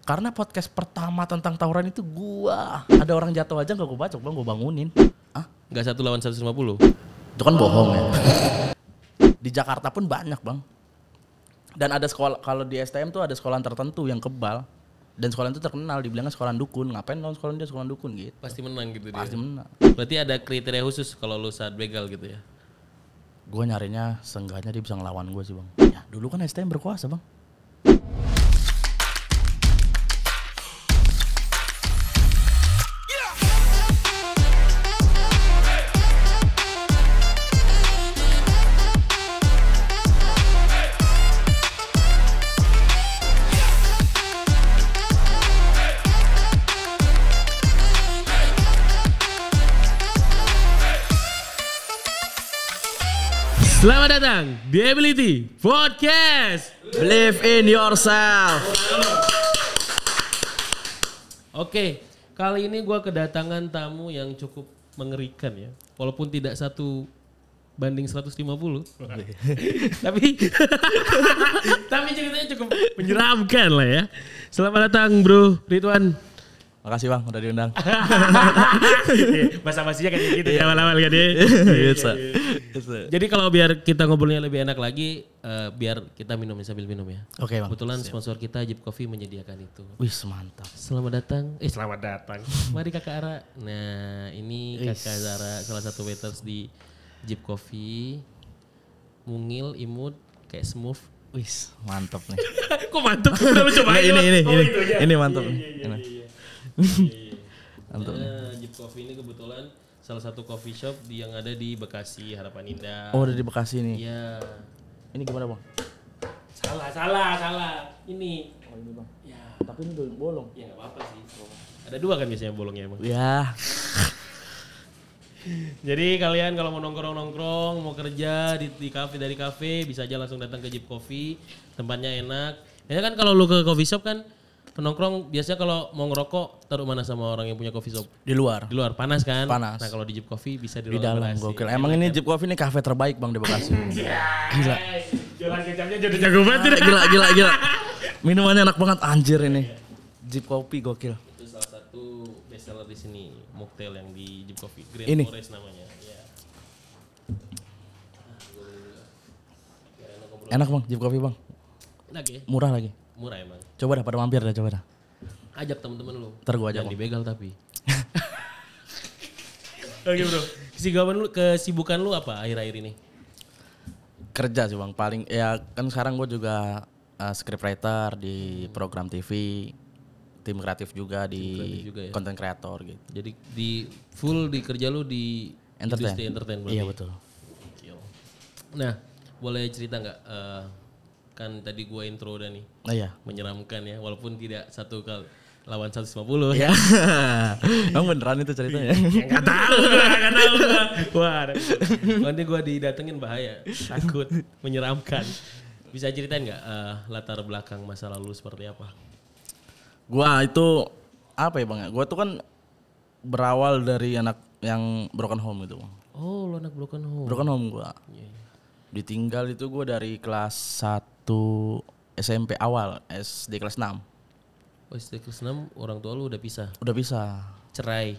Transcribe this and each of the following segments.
Karena podcast pertama tentang tawuran itu gua. Ada orang jatuh aja gak gua bacok bang, gua bangunin. Ah, Gak 1 lawan 150? itu kan bohong ya. Di Jakarta pun banyak bang. Dan ada sekolah, kalau di STM tuh ada sekolah tertentu yang kebal. Dan sekolah itu terkenal, dibilangnya sekolah dukun. Ngapain lawan sekolah dia sekolah dukun gitu. Pasti menang gitu dia. Pasti menang. Berarti ada kriteria khusus kalau lu saat begal gitu ya? Gue nyarinya seenggaknya dia bisa ngelawan gue sih bang. Ya dulu kan STM berkuasa bang. Selamat datang di Ability Podcast. Believe in yourself. Oke, kali ini gue kedatangan tamu yang cukup mengerikan ya. Walaupun tidak 1:150. tapi ceritanya cukup menyeramkan lah ya. Selamat datang Bro Ridwan. Makasih bang udah diundang. Basa-basinya kayak gitu ya awal-awal kan ya. Jadi kalau biar kita ngobrolnya lebih enak lagi, biar kita minum sambil minum ya. Oke bang. Kebetulan sponsor kita Jeep Coffee menyediakan itu. Wih mantap. Selamat datang. Selamat datang. Mari Kakak Ara. Nah, ini Kakak Zara, salah satu waiters di Jeep Coffee. Mungil, imut, kayak smooth. Wih mantap nih. Kok mantap? Udah lu cobain. Ini mantap nih. Mantap. Nah, Jeep Coffee ini kebetulan salah satu coffee shop yang ada di Bekasi, Harapan Indah. Oh udah di Bekasi nih. Iya. Ini gimana bang? Salah. Ini. Oh ini bang. Ya. Tapi ini udah bolong. Ya nggak apa-apa sih. Ada 2 kan biasanya bolongnya emang. Ya. Jadi kalian kalau mau nongkrong, mau kerja di kafe, dari kafe bisa aja langsung datang ke Jeep Coffee. Tempatnya enak. Biasanya kan kalau lu ke coffee shop kan nongkrong biasanya kalau mau ngerokok taruh mana sama orang yang punya coffee shop? Di luar. Di luar panas kan? Panas. Nah kalau di Jeep Coffee bisa di Di dalam AC. gokil. Emang ini Jeep Coffee ini kafe terbaik bang di Bekasi. Gila. Jualan kecapnya jadi jago banget. Gila. Minumannya enak banget anjir ini. Jeep Coffee gokil. Itu salah satu best seller di sini, mocktail yang di Jeep Coffee. Green Ini? Forest namanya. Ya. Enak bang Jeep Coffee bang. Enak ya? Murah lagi. Murah emang. Coba dah pada mampir dah coba dah. Ajak temen-temen lu. Ntar gua ajak, Jangan Bang. dibegal tapi. Oke bro. Kesibukan lu apa akhir-akhir ini? Kerja sih bang paling ya kan sekarang gue juga scriptwriter di program TV, tim kreatif juga di juga ya? content creator gitu. Jadi di kerja lu di industri entertain berarti? Iya betul. Gokil. Nah, boleh cerita nggak? Kan tadi gua intro udah nih. Nah, iya. Menyeramkan ya, walaupun tidak 1 kali lawan 150. Ya. Emang beneran itu ceritanya? Enggak tahu gua. Wah, nanti gua didatengin bahaya, takut, menyeramkan. Bisa ceritain nggak latar belakang masa lalu seperti apa? Gua itu apa ya bang ya? Gua tuh kan berawal dari anak yang broken home gitu bang. Oh, lo anak broken home. Broken home gua. Iya. Ditinggal itu gue dari kelas 1 SMP awal, SD kelas 6. Oh, SD kelas 6 orang tua lu udah pisah. Udah bisa. Cerai.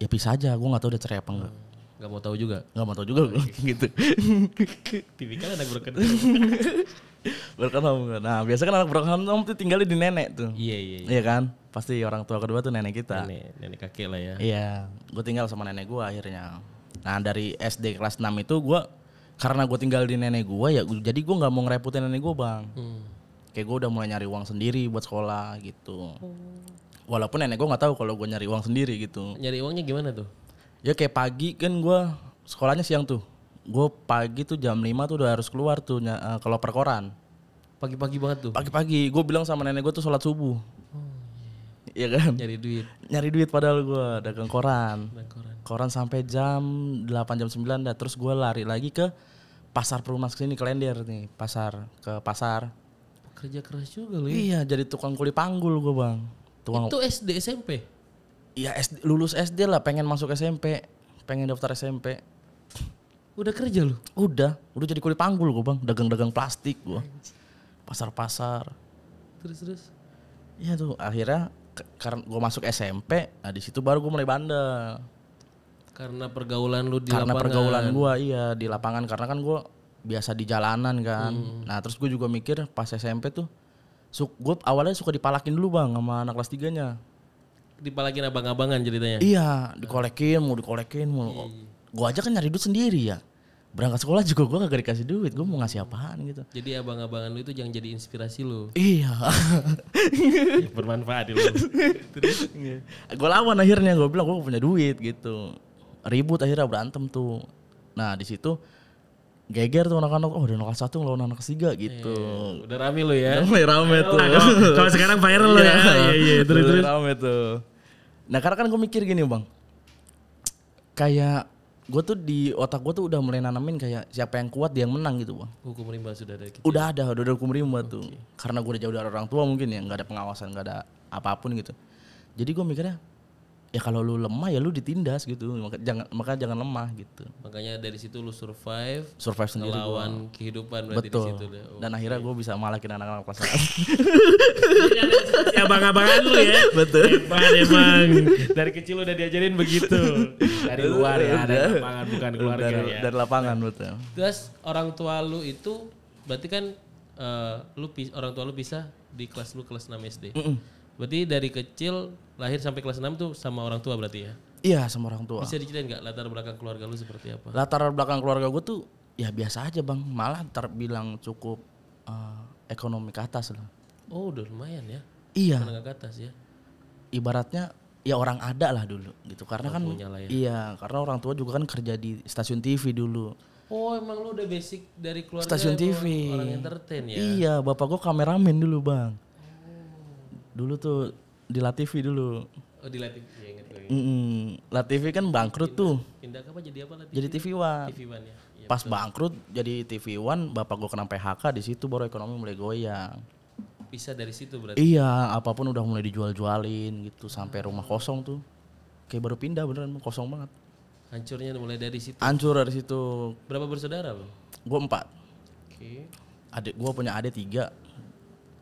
Ya bisa aja, gue gak tahu udah cerai apa enggak. Gak mau tahu juga. Gak mau tahu juga gue gitu. Tipikal anak broken home. Broken home. Nah biasa kan anak broken home tuh tinggalnya di nenek tuh. Iya. Iya kan? Pasti orang tua kedua tuh nenek kita. Nenek kakek lah ya. Iya, gue tinggal sama nenek gue akhirnya. Nah dari SD kelas 6 itu gue, karena gue tinggal di nenek gue ya, jadi gue nggak mau ngerepotin nenek gue bang. Kayak gue udah mulai nyari uang sendiri buat sekolah gitu. Walaupun nenek gue nggak tahu kalau gue nyari uang sendiri gitu. Nyari uangnya gimana tuh? Ya kayak pagi kan gue sekolahnya siang tuh. Gue pagi tuh jam 5 tuh udah harus keluar tuh kalau perkoran. Pagi-pagi banget tuh. Pagi-pagi gue bilang sama nenek gue tuh sholat subuh. Iya kan? Nyari duit. Nyari duit padahal gue dagang koran. Koran. Koran sampai jam 8 jam 9 dah. Terus gue lari lagi ke pasar Perumnas sini, Klender nih, ke pasar. Kerja keras juga lu ya. Iya, jadi tukang kuli panggul gue bang. Itu SD SMP? Iya lulus SD lah, pengen masuk SMP, pengen daftar SMP. Udah kerja lu? Udah jadi kuli panggul gue bang, dagang-dagang plastik gue. Pasar-pasar. Terus? Iya tuh akhirnya karena gue masuk SMP, nah di situ baru gue mulai bandel. Karena pergaulan lu di Karena lapangan. pergaulan gue iya di lapangan karena kan gue biasa di jalanan kan. Nah terus gue juga mikir pas SMP tuh, gue awalnya suka dipalakin dulu bang sama anak kelas 3-nya. Dipalakin abang-abangan ceritanya. Iya, dikolekin mau. Gue aja kan nyari duit sendiri ya. Berangkat sekolah juga gue gak dikasih duit, gue mau ngasih apaan gitu. Jadi abang-abangan lu itu yang jadi inspirasi lu. Iya. Bermanfaat lu. Terus Gue lawan akhirnya, gue bilang gue punya duit gitu. Ribut akhirnya berantem tuh. Nah di situ geger tuh anak-anak, oh udah kelas 1 ngelawan anak kelas 3 gitu. udah rame lu ya. Mulai rame tuh. Kalau sekarang viral lu ya. Iya, terus. Mulai rame tuh. Nah karena kan gue mikir gini bang, kayak gue tuh di otak gue tuh udah mulai nanamin kayak siapa yang kuat dia yang menang gitu bang. Hukum rimba sudah ada gitu. Udah ada hukum rimba tuh. Karena gue udah jauh dari orang tua mungkin ya, nggak ada pengawasan, nggak ada apapun gitu. Jadi gue mikirnya ya kalau lu lemah ya lu ditindas gitu, maka jangan lemah gitu. Makanya dari situ lu survive Sendiri melawan kehidupan berarti betul. di situ deh. Dan akhirnya gue bisa malakin anak-anak kelas 1. Abang-abangan lu ya. Betul. Hebat emang. Dari kecil udah diajarin begitu. Dari luar ya, dari lapangan bukan keluarga ya. Dari lapangan betul. Terus orang tua lu itu berarti kan orang tua lu bisa di kelas lu kelas 6 SD. Berarti dari kecil lahir sampai kelas 6 tuh sama orang tua berarti ya? Iya sama orang tua. Bisa diceritain gak latar belakang keluarga lu seperti apa? Latar belakang keluarga gue tuh ya biasa aja bang, malah terbilang cukup ekonomi ke atas lah. Oh udah lumayan ya? Iya. Menengah ke atas ya? Ibaratnya ya orang ada lah dulu gitu. Karena kan ya. iya karena orang tua juga kan kerja di stasiun TV dulu. Oh emang lu udah basic dari keluarga Stasiun TV. orang entertain ya? Iya bapak gue kameramen dulu bang. Dulu tuh di LaTV dulu. Oh di Latif, ya inget gue. LaTV kan bangkrut tuh. Pindah ke apa jadi apa Latif? Jadi TV One. TV One ya? Iya, Pas bangkrut jadi TV One, bapak gue kena PHK, di situ baru ekonomi mulai goyang. bisa dari situ berarti? Iya, apapun udah mulai dijual-jualin gitu sampai rumah kosong tuh. Kayak baru pindah beneran kosong banget. Hancurnya mulai dari situ. Hancur dari situ. Berapa bersaudara bang? Gue 4. Oke. Adik gue punya adik 3.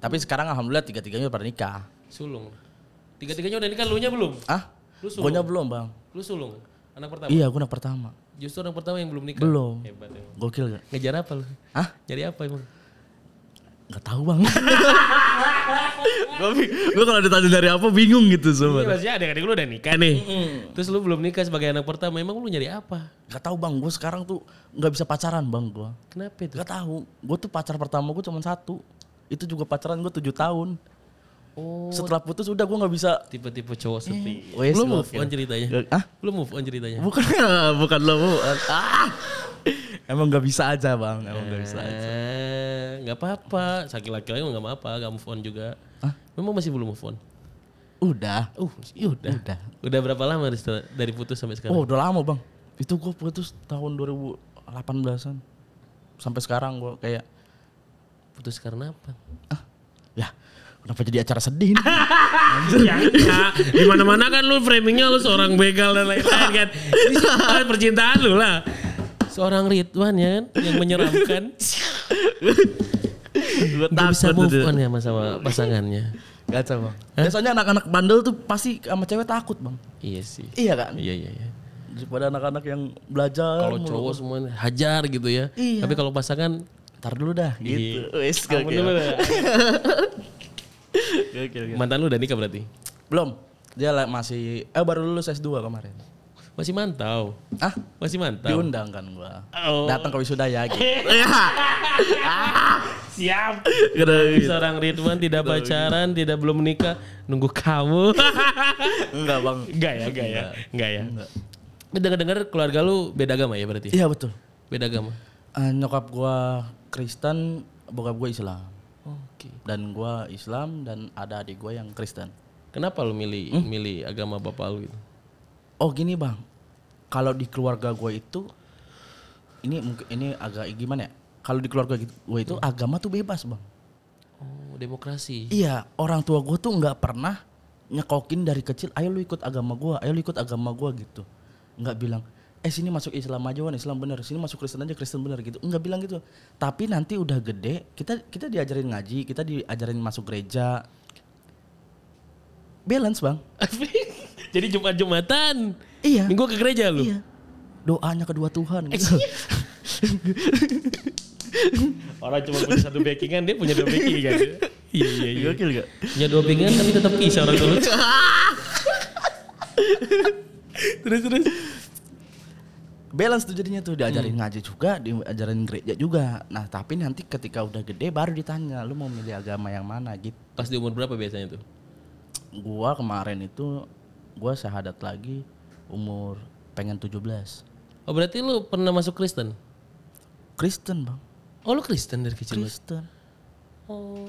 Tapi sekarang alhamdulillah 3-3-nya pada nikah. Sulung. 3-3-nya udah nikah, lu nya belum? Ah? Lu sulung? Gue belum bang. Lu sulung? Anak pertama? Iya gue anak pertama. Justru anak pertama yang belum nikah? Belum. Hebat emang. Gokil gak? Ngejar apa lu? Hah? Nyari apa emang? Gak tahu bang. Gue kalau ditanya dari apa bingung gitu Iya sebenarnya. maksudnya adik-adik lu udah nikah nih. Terus lu belum nikah sebagai anak pertama, emang lu nyari apa? Gak tahu bang, gue sekarang tuh nggak bisa pacaran bang gue. Kenapa itu? Gak tahu. Gue tuh pacar pertama gue cuma 1. Itu juga pacaran gue 7 tahun. Oh, Setelah putus udah gue nggak bisa. tipe-tipe cowok sepi. Wes, Lu move gokil. on ceritanya? Ah? Lu move on ceritanya? Bukan, bukan lo bu. Emang nggak bisa aja bang. Emang nggak bisa aja. Nggak apa-apa. Sakit laki-laki emang nggak apa-apa. Gak move on juga. Memang masih belum move on? Udah. Udah. Udah berapa lama dari putus sampai sekarang? Oh udah lama bang. Itu gue putus tahun 2018an. Sampai sekarang gue kayak. Putus karena apa? Ya kenapa jadi acara sedih nih? Ya enggak. Di mana-mana kan lu framingnya lu seorang begal dan lain-lain kan. Ini soal percintaan lu lah. Seorang Ridwan ya kan yang menyeramkan. Gue Gak bisa move on ya sama pasangannya. Gaca bang. Biasanya anak-anak bandel tuh pasti sama cewek takut bang. Iya sih. Iya kan? Iya. Daripada anak-anak yang belajar. Kalau cowok semuanya hajar gitu ya. Iya. Tapi kalau pasangan Ntar dulu dah gitu. Wes ampun gokil. dulu dah. Gokil. Mantan lu udah nikah berarti? Belum. Dia masih baru lulus S2 kemarin. Masih mantau. Ah? Masih mantau. Diundang kan gua. Oh. Datang ke wisuda ya gitu. Siap. Gitu. Seorang Ridwan tidak pacaran, tidak belum menikah, nunggu kamu. Enggak bang. Enggak ya. Dengar-dengar keluarga lu beda agama ya berarti? Iya betul. Beda agama. Nyokap gua Kristen, bokap gua Islam. Oke. Dan gua Islam dan ada adik gua yang Kristen. Kenapa lu milih agama bapak lu gitu? Oh gini bang, kalau di keluarga gue itu, ini agak gimana ya? Kalau di keluarga gue itu agama tuh bebas bang. Oh demokrasi. Iya, orang tua gue tuh nggak pernah nyekokin dari kecil, ayo lu ikut agama gue gitu. Nggak bilang, sini masuk Islam aja Wan, Islam bener, sini masuk Kristen aja Kristen bener gitu. Nggak bilang gitu. Tapi nanti udah gede, kita diajarin ngaji, kita diajarin masuk gereja. Balance bang. Jadi Jumat-Jumatan. Iya. Minggu ke gereja lu? Iya. Doanya kedua Tuhan. Gitu. Orang cuma punya satu backingan, dia punya 2 backingan. Iya. Gokil gak? Punya 2 backingan tapi tetap kisah orang tua. Terus. Balance tuh jadinya tuh diajarin ngaji juga, diajarin gereja juga. Nah tapi nanti ketika udah gede baru ditanya lu mau milih agama yang mana gitu. Pas di umur berapa biasanya tuh? Gua kemarin itu gua syahadat lagi umur pengen 17. Oh berarti lu pernah masuk Kristen? Kristen bang. Oh lu Kristen dari kecil? Kristen. Oh.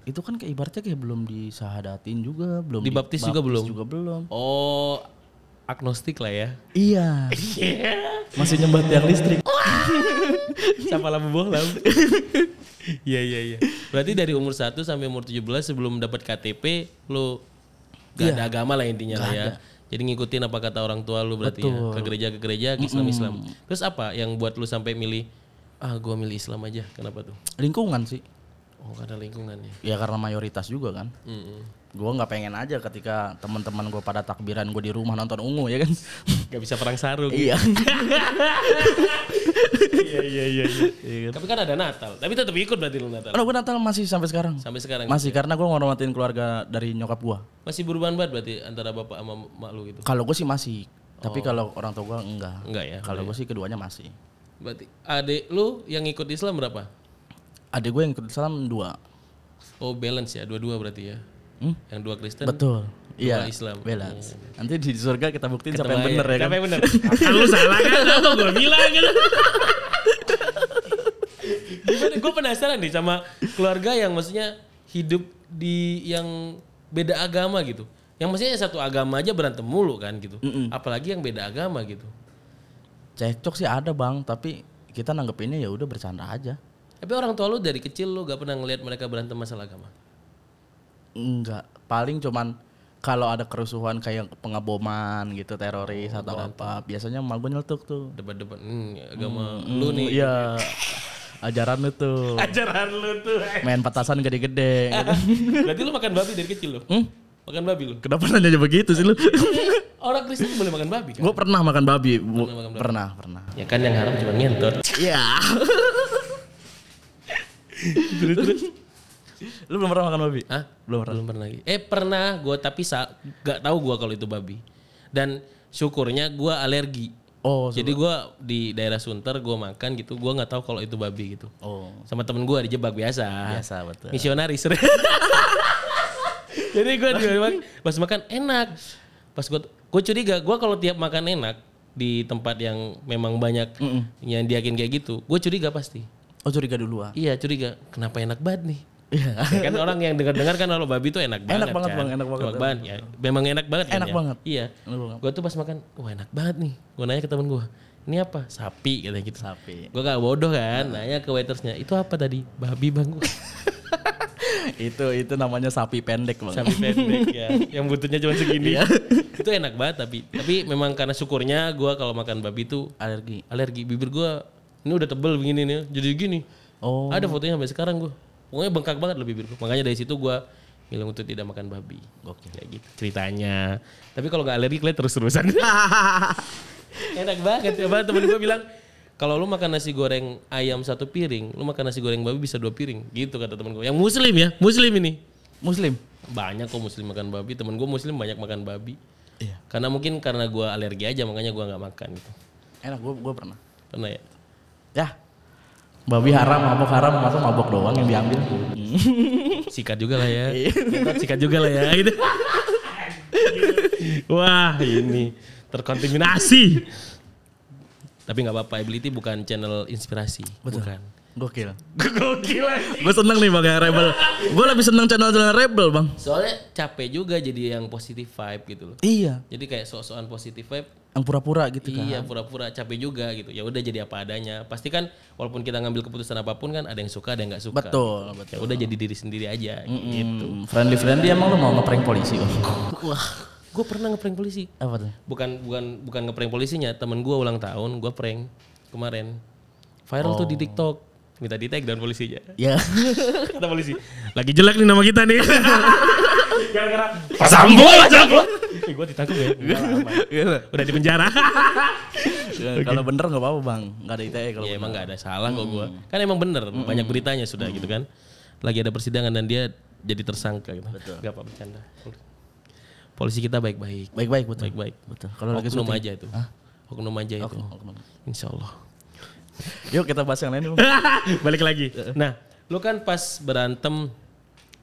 Itu kan kayak ibaratnya kayak belum disahadatin juga, belum Dibaptis juga belum? juga belum. Oh agnostik lah ya? Iya. Masih nyembah tiang listrik. Siapa lampu bohlam? Iya. Berarti dari umur 1 sampai umur 17 sebelum dapat KTP lu gak ada agama lah intinya lah ya. Jadi ngikutin apa kata orang tua lu berarti ya. Ke gereja, ke Islam. Terus apa yang buat lu sampai milih gua milih Islam aja. Kenapa tuh? Lingkungan sih. Oh karena lingkungannya. Ya karena mayoritas juga kan. Gue nggak pengen aja ketika teman-teman gue pada takbiran gue di rumah nonton ungu ya kan. Gak bisa perang sarung. Iya. Iya. Tapi kan ada Natal. Tapi tetap ikut berarti lu Natal. Gue Natal masih sampai sekarang. Sampai sekarang. Masih karena gue ngormatin keluarga dari nyokap gue. Masih berubah banget berarti antara bapak sama mak lu gitu. Kalau gue sih masih. Tapi kalau orang tua gue enggak. Enggak ya. Kalau gue sih keduanya masih. Berarti adik lu yang ikut Islam berapa? Adik gue yang ikut Islam 2. Oh balance ya, 2-2 berarti ya. Yang 2 Kristen. Betul. Iya. Islam. Balance. Nanti di surga kita buktiin siapa yang bener ya kan. Siapa yang bener? Lu salah kan? Apa gue bilang gitu. Gimana? Gue penasaran nih sama keluarga yang maksudnya hidup di yang beda agama gitu. Yang maksudnya satu agama aja berantem mulu kan gitu. Apalagi yang beda agama gitu. Cekcok sih ada bang, tapi kita nanggepinnya ya udah bercanda aja. Tapi orang tua lu dari kecil lu gak pernah ngeliat mereka berantem masalah agama? Enggak, paling cuman kalau ada kerusuhan kayak pengeboman gitu, teroris atau apa, biasanya emak gue nyeletuk tuh. Debat-debat agama lu nih. Iya. Ajaran lu tuh. Ajaran lu tuh. Main petasan gede-gede gitu. Berarti lu makan babi dari kecil lu? Makan babi lu? Kenapa nanya begitu sih lu? Orang Kristen boleh makan babi kan? Gue pernah makan babi. Pernah. Ya kan yang haram cuma ngentot. Iya. Terus. Lu belum pernah makan babi? Hah? Belum pernah lagi. Pernah gue tapi gak tahu gue kalau itu babi. Dan syukurnya gue alergi. Oh. Jadi gue di daerah Sunter gue makan gitu, gue nggak tahu kalau itu babi gitu. Oh. Sama temen gue dijebak biasa. Biasa betul. Misionaris. Jadi gue pas makan enak. Pas gue curiga, gue kalau tiap makan enak di tempat yang memang banyak yang diakin kayak gitu, gue curiga pasti. Oh curiga duluan. Iya curiga, kenapa enak banget nih? Iya. Ya kan orang yang dengar-dengar kan kalau babi tuh enak banget. Enak banget kan? bang, enak banget. Ya, memang enak banget kan Enak ya? banget. Iya. Gue tuh pas makan, wah enak banget nih. Gue nanya ke temen gue, ini apa? Sapi katanya gitu. Sapi. Gue gak bodoh kan, nanya ke waitersnya, itu apa tadi? Babi bang. itu namanya sapi pendek bang. Sapi pendek ya, yang butuhnya cuma segini. Itu enak banget tapi memang karena syukurnya gue kalau makan babi tuh alergi. Bibir gue ini udah tebel begini nih, jadi gini. Oh. Ada fotonya sampai sekarang gue. Pokoknya bengkak banget loh bibir gue. Makanya dari situ gue milih untuk tidak makan babi. Oke. Kayak gitu ceritanya. Tapi kalau nggak alergi kalian terus-terusan. Enak banget ya. Temen gue bilang kalau lu makan nasi goreng ayam 1 piring, lu makan nasi goreng babi bisa 2 piring. Gitu kata temen gue. Yang muslim ya, muslim ini. Muslim? Banyak kok muslim makan babi. Temen gue muslim banyak makan babi. Iya. Karena gue alergi aja makanya gue nggak makan gitu. Enak, gue pernah. Pernah ya? Ya. Babi haram, mabok haram, masa mabok doang yang diambil. Sikat juga lah ya. Sikat juga lah ya. Gitu. Wah ini terkontaminasi. Tapi nggak apa-apa, Ability bukan channel inspirasi. Betul. Bukan. Gokil. Gokil aja. Gue seneng nih bang Rebel. Gue lebih seneng channel Rebel bang. Soalnya capek juga jadi yang positive vibe gitu loh. Iya. Jadi kayak sok-sokan positive vibe. Yang pura-pura gitu kan. Iya pura-pura capek juga gitu. Ya udah jadi apa adanya. Pasti kan walaupun kita ngambil keputusan apapun kan ada yang suka ada yang nggak suka. Betul. Ya udah jadi diri sendiri aja gitu. Friendly emang lu mau ngeprank polisi bang? Wah, gue pernah ngeprank polisi. Apa tuh? Bukan ngeprank polisinya, temen gue ulang tahun, gue prank kemarin. Viral tuh di TikTok. minta di take down polisinya. Ya. Kata polisi, lagi jelek nih nama kita nih. Gara-gara Pak Sambo aja gua. Gua ditangkap ya. Udah di penjara. Kalau bener nggak apa-apa bang, nggak ada ITE kalau. Ya emang nggak ada salah kok gua. Kan emang bener, banyak beritanya sudah gitu kan. Lagi ada persidangan dan dia jadi tersangka gitu. Betul. Gak apa-apa bercanda. Polisi kita baik-baik. Baik-baik betul. Baik-baik. Betul. Kalau lagi Oknum syuting. aja itu. Oknum aja itu. Oknum. Insya Allah. Yuk kita bahas yang lain. Balik lagi. Nah, lu kan pas berantem,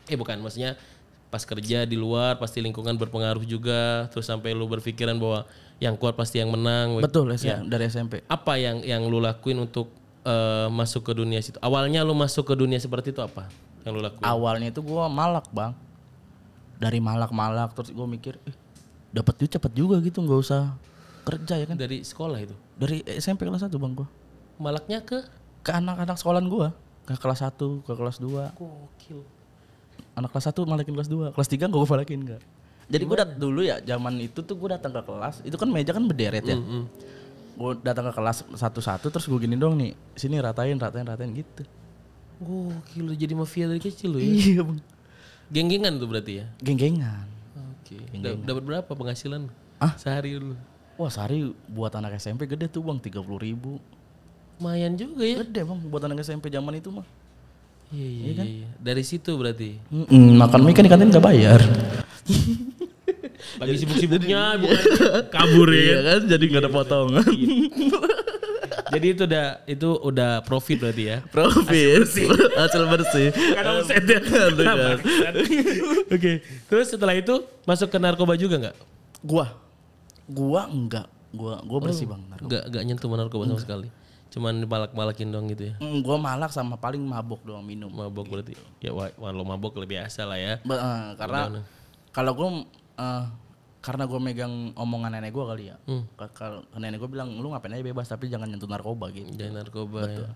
bukan, maksudnya pas kerja di luar pasti lingkungan berpengaruh juga, terus sampai lu berpikiran bahwa yang kuat pasti yang menang. Betul Ya. dari SMP. Apa yang lu lakuin untuk masuk ke dunia situ? Awalnya lu masuk ke dunia seperti itu apa yang lu lakuin? Awalnya itu gue malak bang. Dari malak terus gue mikir, dapat duit cepet juga gitu, nggak usah kerja ya kan. Dari sekolah itu? Dari SMP kelas 1 bang gue. Malaknya ke Anak-anak sekolahan gue. Ke kelas 1, ke kelas 2. gokil. Anak kelas 1 malakin kelas 2. Kelas 3 gue malakin enggak. Jadi gue dulu ya zaman itu tuh gue datang ke kelas. Itu kan meja kan berderet ya. Gue datang ke kelas satu-satu terus gue gini dong nih. Sini ratain gitu. Gokil, jadi mafia dari kecil lu ya? Iya bang. Geng-gengan tuh berarti ya? Geng-gengan. Oke. Dapat berapa penghasilan? Ah? Sehari dulu. Wah sehari buat anak SMP gede tuh bang 30.000. Lumayan juga ya? Gede bang buat anak SMP zaman itu mah. Iya. Dari situ berarti. Makan mie kan di kantin gak bayar. Lagi sibuk-sibuknya bukan kabur ya. Iya kan jadi gak ada potongan. Jadi itu udah profit berarti ya. Profit. Hasil bersih. Karena omsetnya. Oke. Terus setelah itu masuk ke narkoba juga nggak? Gua enggak. Gua bersih bang. Nggak nyentuh narkoba sama sekali. Cuman malak-malakin dong gitu ya. Gua malak sama paling mabok doang minum. Mabok berarti. Ya walau mabok lebih biasa lah ya. Karena kalau gua karena gue megang omongan nenek gue kali ya. Kalau nenek gue bilang lu ngapain aja bebas tapi jangan nyentuh narkoba gitu. Jangan narkoba ya.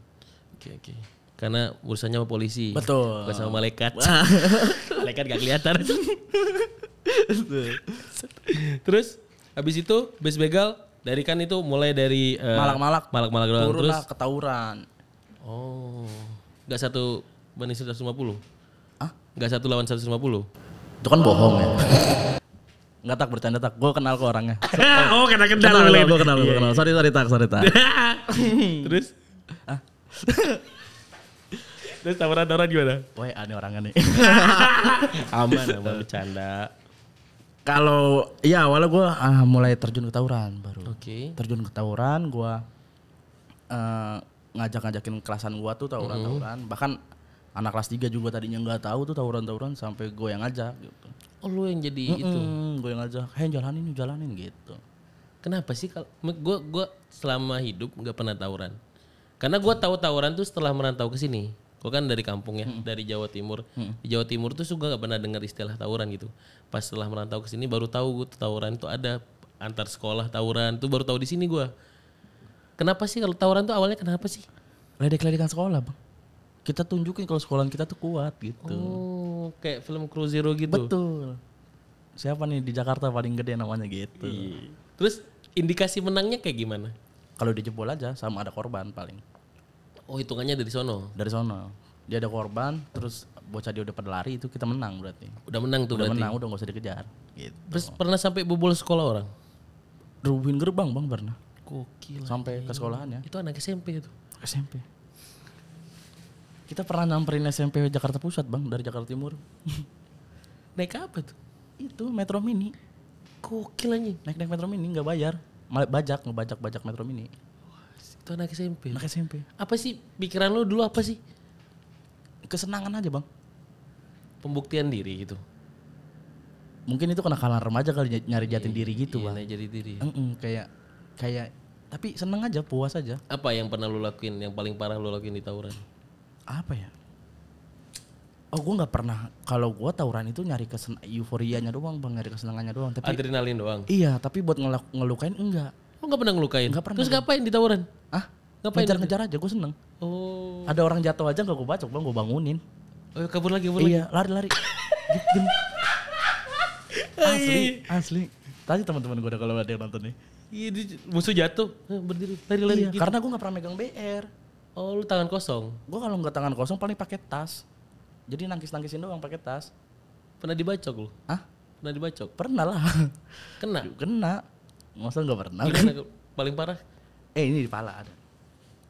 Oke. Karena urusannya sama polisi. Betul. Bukan sama malaikat. Malaikat gak kelihatan. Terus habis itu base begal dari kan itu mulai dari malak-malak doang turun terus lah ke tawuran. Oh. Gak satu banding 150? Hah? Gak satu lawan 150? Itu kan bohong ya. Enggak tak bercanda tak. Gue kenal kok orangnya. Oh kenal Gue kenal. Sorry tak. Terus? Terus tawaran gimana? Wah aneh orangnya nih. aman bercanda. Kalau ya awalnya gue mulai terjun ke tawuran baru. Oke. Terjun ke tawuran gue ngajak-ngajakin kelasan gue tuh tawuran. Bahkan anak kelas 3 juga tadinya nggak tahu tuh tawuran sampai gue yang ngajak gitu. Oh lu yang jadi itu? Gue yang ngajak, jalanin gitu. Kenapa sih kalau gue selama hidup nggak pernah tawuran? Karena gue tahu tawuran tuh setelah merantau ke sini. Gue kan dari kampung ya, dari Jawa Timur. Di Jawa Timur tuh juga nggak pernah dengar istilah tawuran gitu. Pas setelah merantau ke sini baru tahu gue tawuran tuh ada antar sekolah tawuran tuh baru tahu di sini gue. Kenapa sih kalau tawuran tuh awalnya kenapa sih? Ledek-ledekan sekolah bang. Kita tunjukin kalau sekolahan kita tuh kuat gitu. Oh, kayak film Crew Zero gitu. Betul. Siapa nih di Jakarta paling gede namanya gitu. Terus indikasi menangnya kayak gimana? Kalau dijebol aja sama ada korban paling. Oh hitungannya dari sono? Dari sono. Dia ada korban, terus bocah dia udah pada lari itu kita menang berarti. Udah menang tuh udah berarti? Menang, udah gak usah dikejar. Gitu. Terus pernah sampai bobol sekolah orang? Rubuhin gerbang bang pernah. Gokil. Sampai ke sekolahannya. Itu anak SMP itu? SMP. Kita pernah nyamperin SMP Jakarta Pusat bang dari Jakarta Timur. Naik apa tuh? Itu Metro Mini. Gokil anjing. Naik Metro Mini nggak bayar. Ngebajak Metro Mini. Itu anak SMP. Anak SMP. Apa sih pikiran lu dulu apa sih? Kesenangan aja bang. Pembuktian diri gitu. Mungkin itu kenakalan remaja kali nyari jati diri gitu Iya, bang. nyari jati diri. Kayak tapi seneng aja, puas aja. Apa yang pernah lu lakuin yang paling parah lu lakuin di tawuran? Apa ya? Oh gue nggak pernah. Kalau gue tawuran itu nyari euforianya doang bang, nyari kesenangannya doang. Tapi adrenalin doang. Iya, tapi buat ngelukain enggak. Oh nggak pernah ngelukain? Nggak pernah. Terus ngapain di tawuran? Ngapain? Ngejar-ngejar aja, gue seneng. Oh. Ada orang jatuh aja nggak gue bacok bang, gue bangunin. Oh kabur lagi. Iya, lari. Asli. Tadi teman-teman gue udah kalau ada yang nonton nih. Iya, musuh jatuh, berdiri, lari-lari. Iya, gitu. Karena gue nggak pernah megang BR. Oh lu tangan kosong. Gue kalau nggak tangan kosong paling pakai tas. Jadi nangkis-nangkisin doang pakai tas. Pernah dibacok lu? Ah, Pernah dibacok? pernah lah. Kena? Kena. Masa nggak pernah? Gimana paling parah? Ini di pala ada.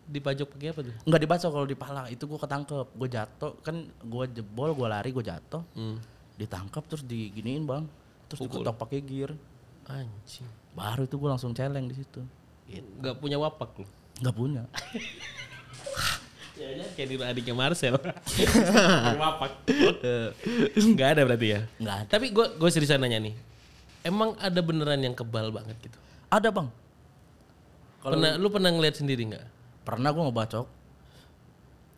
Dibacok pakai apa tuh? Nggak dibacok kalau di pala. Itu gue ketangkep. Gue jatuh. Kan gue jebol, gue lari, gue jatuh. Ditangkap terus diginiin bang. Terus Pukul. diketok pakai gear. Anjing. Baru itu gue langsung celeng di situ. Gak punya wapak lu? Nggak punya. Ya kayak di adiknya Marcel. Wapak. Gak ada berarti ya? Nggak ada. Tapi gue seriusan nanya nih. Emang ada beneran yang kebal banget gitu? Ada bang. Lu pernah ngeliat sendiri nggak? Pernah gue ngebacok.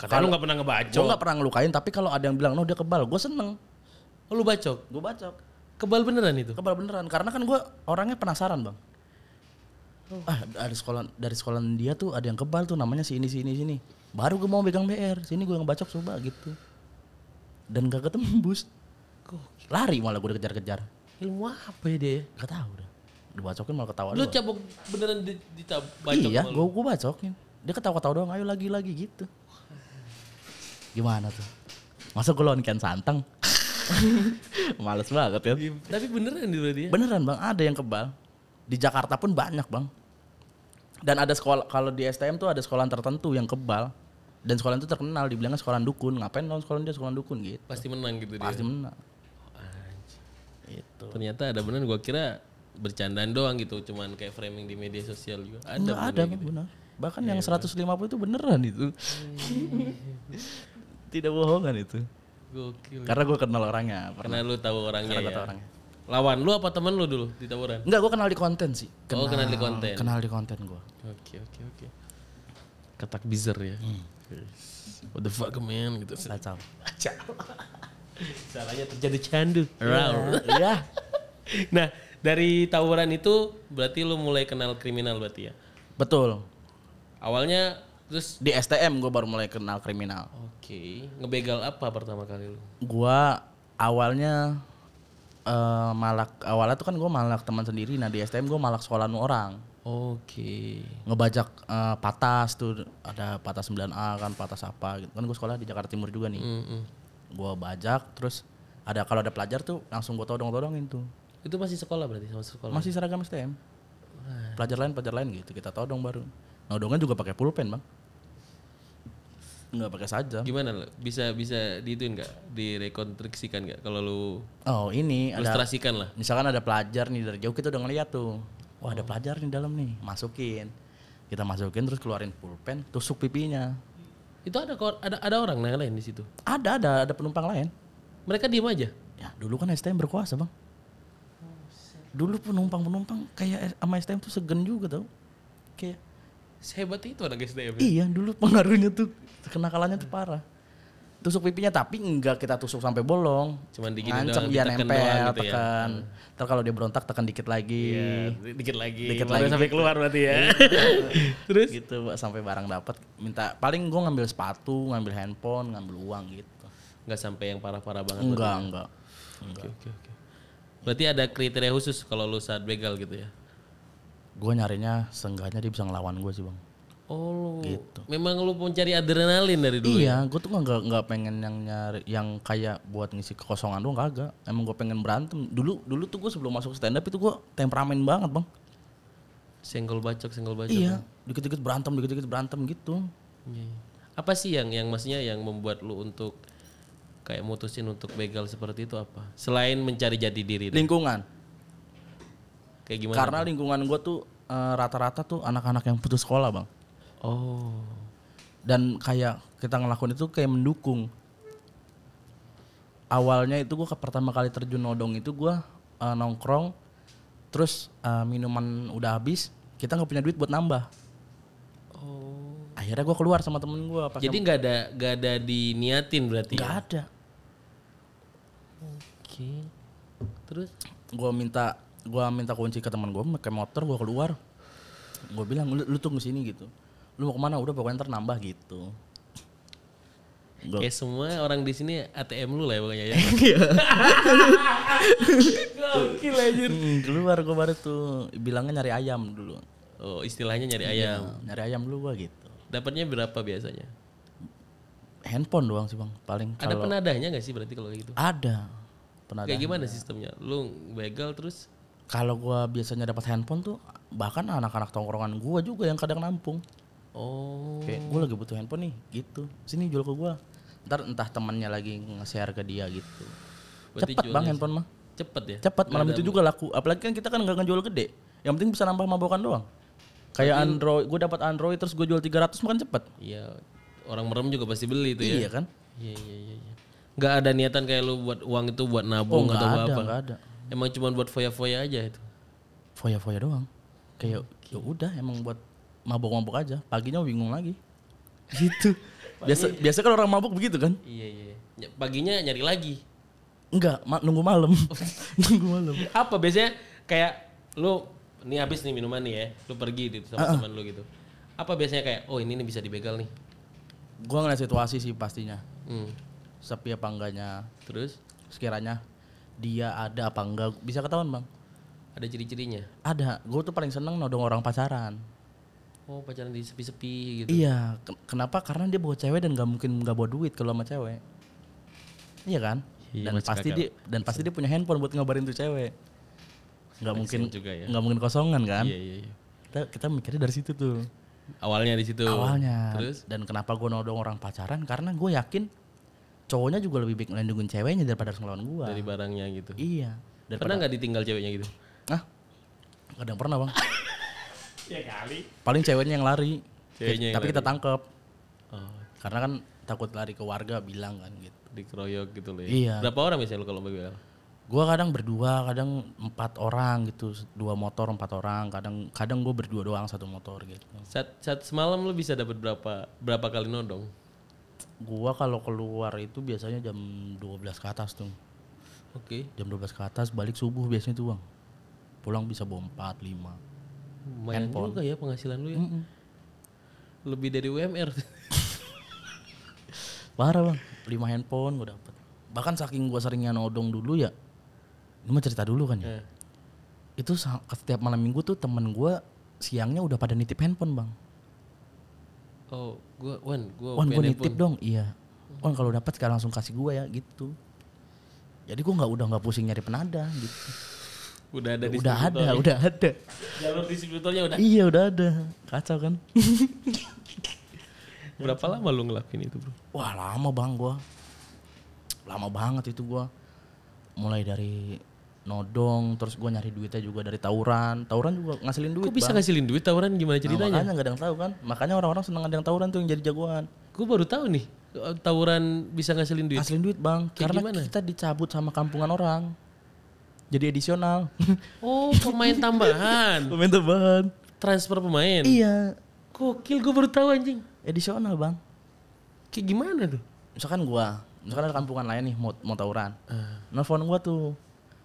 Karena lu nggak pernah ngebacok. Gue nggak pernah ngelukain. Tapi kalau ada yang bilang, no dia kebal, gue seneng. Oh, lu bacok? Gue bacok. Kebal beneran itu? Kebal beneran. Karena kan gue orangnya penasaran bang. Ada sekolah dari sekolah dia tuh ada yang kebal tuh namanya sini. Baru gue mau pegang BR. Sini gue ngebacok coba gitu. Dan gak ketembus. Lari malah gue dikejar-kejar. Ilmu apa ya dia? Gak tahu dah. Dibacokin malah ketawa Lu doang. cabok beneran bacok? Iya, sama lu? gue bacokin. Dia ketawa-ketawa doang, ayo lagi gitu. Gimana tuh? Masa gue lawan Kian Santang? Males banget ya. Tapi beneran itu dia? Beneran bang, ada yang kebal. Di Jakarta pun banyak bang. Dan ada sekolah, kalau di STM tuh ada sekolah tertentu yang kebal. Dan sekolah itu terkenal, dibilangnya sekolah dukun. Ngapain lawan sekolah dia sekolah dukun gitu. Pasti menang gitu dia? Pasti menang. Anjing. Itu. Ternyata ada beneran, gua kira bercandaan doang gitu. Cuman kayak framing di media sosial juga. Ada Enggak beneran ada gitu. bang, benar. Bahkan yang 150 itu beneran itu. Tidak bohongan itu. Gokil. Karena gue kenal orangnya. Karena lu tahu orangnya Karena ya? gua tahu orangnya. Lawan lu apa temen lu dulu di tawuran? Enggak, gue kenal di konten sih. Oh, kenal di konten. Kenal di konten gue. Oke. Katak bizar ya. What the fuck man gitu. Kacau. Salahnya terjadi candu. Iya. Nah, dari tawuran itu berarti lu mulai kenal kriminal berarti ya? Betul. Awalnya terus Di STM gue baru mulai kenal kriminal. oke, ngebegal apa pertama kali lu? Gua awalnya awalnya tuh kan gue malak teman sendiri. Nah di STM gue malak sekolahan orang. Oke. Ngebajak patas tuh, ada patas 9A kan, patas apa gitu. Kan gue sekolah di Jakarta Timur juga nih. Gue bajak, terus kalau ada pelajar tuh langsung gue todong-todongin tuh. Itu masih sekolah berarti sama sekolah? Masih seragam STM. Pelajar lain gitu kita todong baru. Nodongnya juga pakai pulpen bang. Nggak pakai saja. Gimana lu? Bisa diituin nggak? Direkonstruksikan nggak? Kalau lu Oh ini ada. ilustrasikan lah. Misalkan ada pelajar nih dari jauh kita udah ngeliat tuh. Wah ada pelajar nih dalam nih, masukin. Kita masukin terus keluarin pulpen, tusuk pipinya. Itu ada orang yang lain di situ. Ada penumpang lain. Mereka diem aja. Ya dulu kan STM berkuasa bang. Dulu penumpang kayak sama STM tuh segen juga tau. Kayak Sehebat itu anak SDM. iya dulu pengaruhnya tuh kenakalannya tuh parah. Tusuk pipinya tapi enggak kita tusuk sampai bolong. Cuman digini ngancem doang, dia ditekan nempel, doang gitu ya. tekan. Ntar kalau dia berontak tekan dikit lagi. Dikit lagi. Dikit Baru lagi. sampai keluar berarti ya. Terus? Gitu sampai barang dapat. Minta paling gue ngambil sepatu, ngambil handphone, ngambil uang gitu. Nggak sampai yang parah-parah banget. Enggak. Oke. Berarti ada kriteria khusus kalau lu saat begal gitu ya? Gue nyarinya seenggaknya dia bisa ngelawan gue sih bang. Oh, Gitu. memang lu mau cari adrenalin dari dulu ya? Iya, gue tuh nggak pengen yang nyari yang kayak buat ngisi kekosongan doang kagak. Emang gue pengen berantem. Dulu tuh gue sebelum masuk stand up itu gue temperamen banget bang. Senggol bacok. Iya, dikit-dikit berantem gitu. Iya. Apa sih yang maksudnya yang membuat lu untuk kayak mutusin untuk begal seperti itu apa? Selain mencari jati diri. Lingkungan. Kayak gimana? Karena lingkungan gue tuh rata-rata tuh anak-anak yang putus sekolah bang. Oh. Dan kayak kita ngelakuin itu kayak mendukung. Awalnya itu gue pertama kali terjun nodong itu gue nongkrong. Terus minuman udah habis, kita nggak punya duit buat nambah. Oh. Akhirnya gue keluar sama temen gue. Jadi nggak ada diniatin berarti? Nggak ya? ada. Oke. Terus? Gue minta kunci ke teman gue, pakai motor gue keluar. Gue bilang lu tunggu sini gitu. Lu mau kemana? Udah pokoknya ntar nambah gitu. Kayak semua orang di sini ATM lu lah ya pokoknya ya. Gokil anjir. Keluar gue baru tuh bilangnya nyari ayam dulu. Oh, istilahnya nyari ayam. Nyari ayam dulu gue gitu. Dapatnya berapa biasanya? Handphone doang sih bang, paling. Ada penadahnya nggak sih berarti kalau kayak gitu? Ada penadah. Kayak gimana sistemnya? Lu begal terus? Kalau gua biasanya dapat handphone tuh, bahkan anak-anak tongkrongan gua juga yang kadang nampung. Oh. Kayak gua lagi butuh handphone nih, gitu. Sini jual ke gua. Ntar entah temannya lagi nge-share ke dia gitu. Berarti Cepet bang jualnya handphone mah. Cepet ya? Cepet, malam itu juga laku. Apalagi kan kita kan nggak ngejual gede. Yang penting bisa nambah mabokan doang. Kayak Android, gua dapat Android terus gua jual 300 makan cepet. Iya. Orang merem juga pasti beli itu ya. Iya kan? Iya. Nggak ada niatan kayak lu buat uang itu buat nabung atau apa? Nggak ada. Emang cuma buat foya-foya aja itu. Foya-foya doang. Kayak ya udah emang buat mabok-mabok aja. Paginya bingung lagi. Gitu. Biasa kan orang mabuk begitu kan? Iya. Paginya nyari lagi. Enggak, nunggu malam. Nunggu malam. Apa biasanya kayak lu nih habis nih minuman nih ya, lu pergi gitu sama teman lu gitu. Apa biasanya kayak oh ini nih bisa dibegal nih. Gua ngeliat situasi sih pastinya. Hmm. Sepi apa enggaknya. Terus Sekiranya dia ada apa enggak bisa ketahuan bang. ada ciri-cirinya. Ada. Gue tuh paling seneng nodong orang pacaran. Oh pacaran di sepi-sepi gitu. Iya. Kenapa? Karena dia bawa cewek dan nggak mungkin nggak bawa duit kalau sama cewek. Iya kan? Iya, Dan pasti dia punya handphone buat ngabarin tuh cewek. Nggak mungkin juga ya. nggak mungkin kosongan kan? Iya. Kita mikirnya dari situ tuh. Awalnya di situ. Awalnya. Terus Dan kenapa gue nodong orang pacaran? Karena gue yakin cowoknya juga lebih baik ngelindungin ceweknya daripada harus ngelawan gue. dari barangnya gitu. Iya. Pernah nggak ditinggal ceweknya gitu? Ah, kadang pernah bang. Ya kali. Paling ceweknya yang lari. Ceweknya yang Tapi kita tangkep. Oh, Karena kan takut lari ke warga bilang kan gitu. dikeroyok gitu loh ya. Iya. Berapa orang misalnya lu kalau begal? Gue kadang berdua, kadang 4 orang gitu, 2 motor 4 orang, kadang gue berdua doang 1 motor gitu. Saat semalam lu bisa dapat berapa kali nodong? Gue kalau keluar itu biasanya jam 12 ke atas tuh. Oke. Jam 12 ke atas balik subuh biasanya tuh bang. Pulang bisa bawa 4, 5. Lumayan juga ya penghasilan lu ya. Lebih dari UMR. Parah bang, 5 handphone gue dapet. Bahkan saking gue seringnya nodong dulu ya. Ini mah cerita dulu kan ya. Itu setiap malam minggu tuh temen gue siangnya udah pada nitip handphone bang. Oh, Wan gue nitip dong, iya. Wan kalau dapat sekarang langsung kasih gue ya gitu. Jadi gue udah nggak pusing nyari penada gitu. Udah ada Udah ada. Jalur distributornya udah. Iya udah ada. Kacau kan? Berapa lama lu ngelakuin itu bro? Wah lama bang gue. Lama banget itu gue. Mulai dari nodong, terus gue nyari duitnya juga dari tawuran. Tawuran juga ngasilin duit. Kok bisa bang. ngasilin duit tawuran gimana ceritanya? Makanya nggak ada yang tahu kan. Makanya orang-orang seneng ada yang tawuran tuh yang jadi jagoan. Gue baru tahu nih tawuran bisa ngasilin duit. Ngasilin duit bang. Kayak Karena gimana? kita dicabut sama kampungan orang. Jadi edisional. Oh pemain tambahan. Pemain tambahan. Transfer pemain. Iya. Gokil gue baru tahu anjing. Edisional bang. Kayak gimana tuh? Misalkan ada kampungan lain nih mau tawuran. Nelfon gua tuh.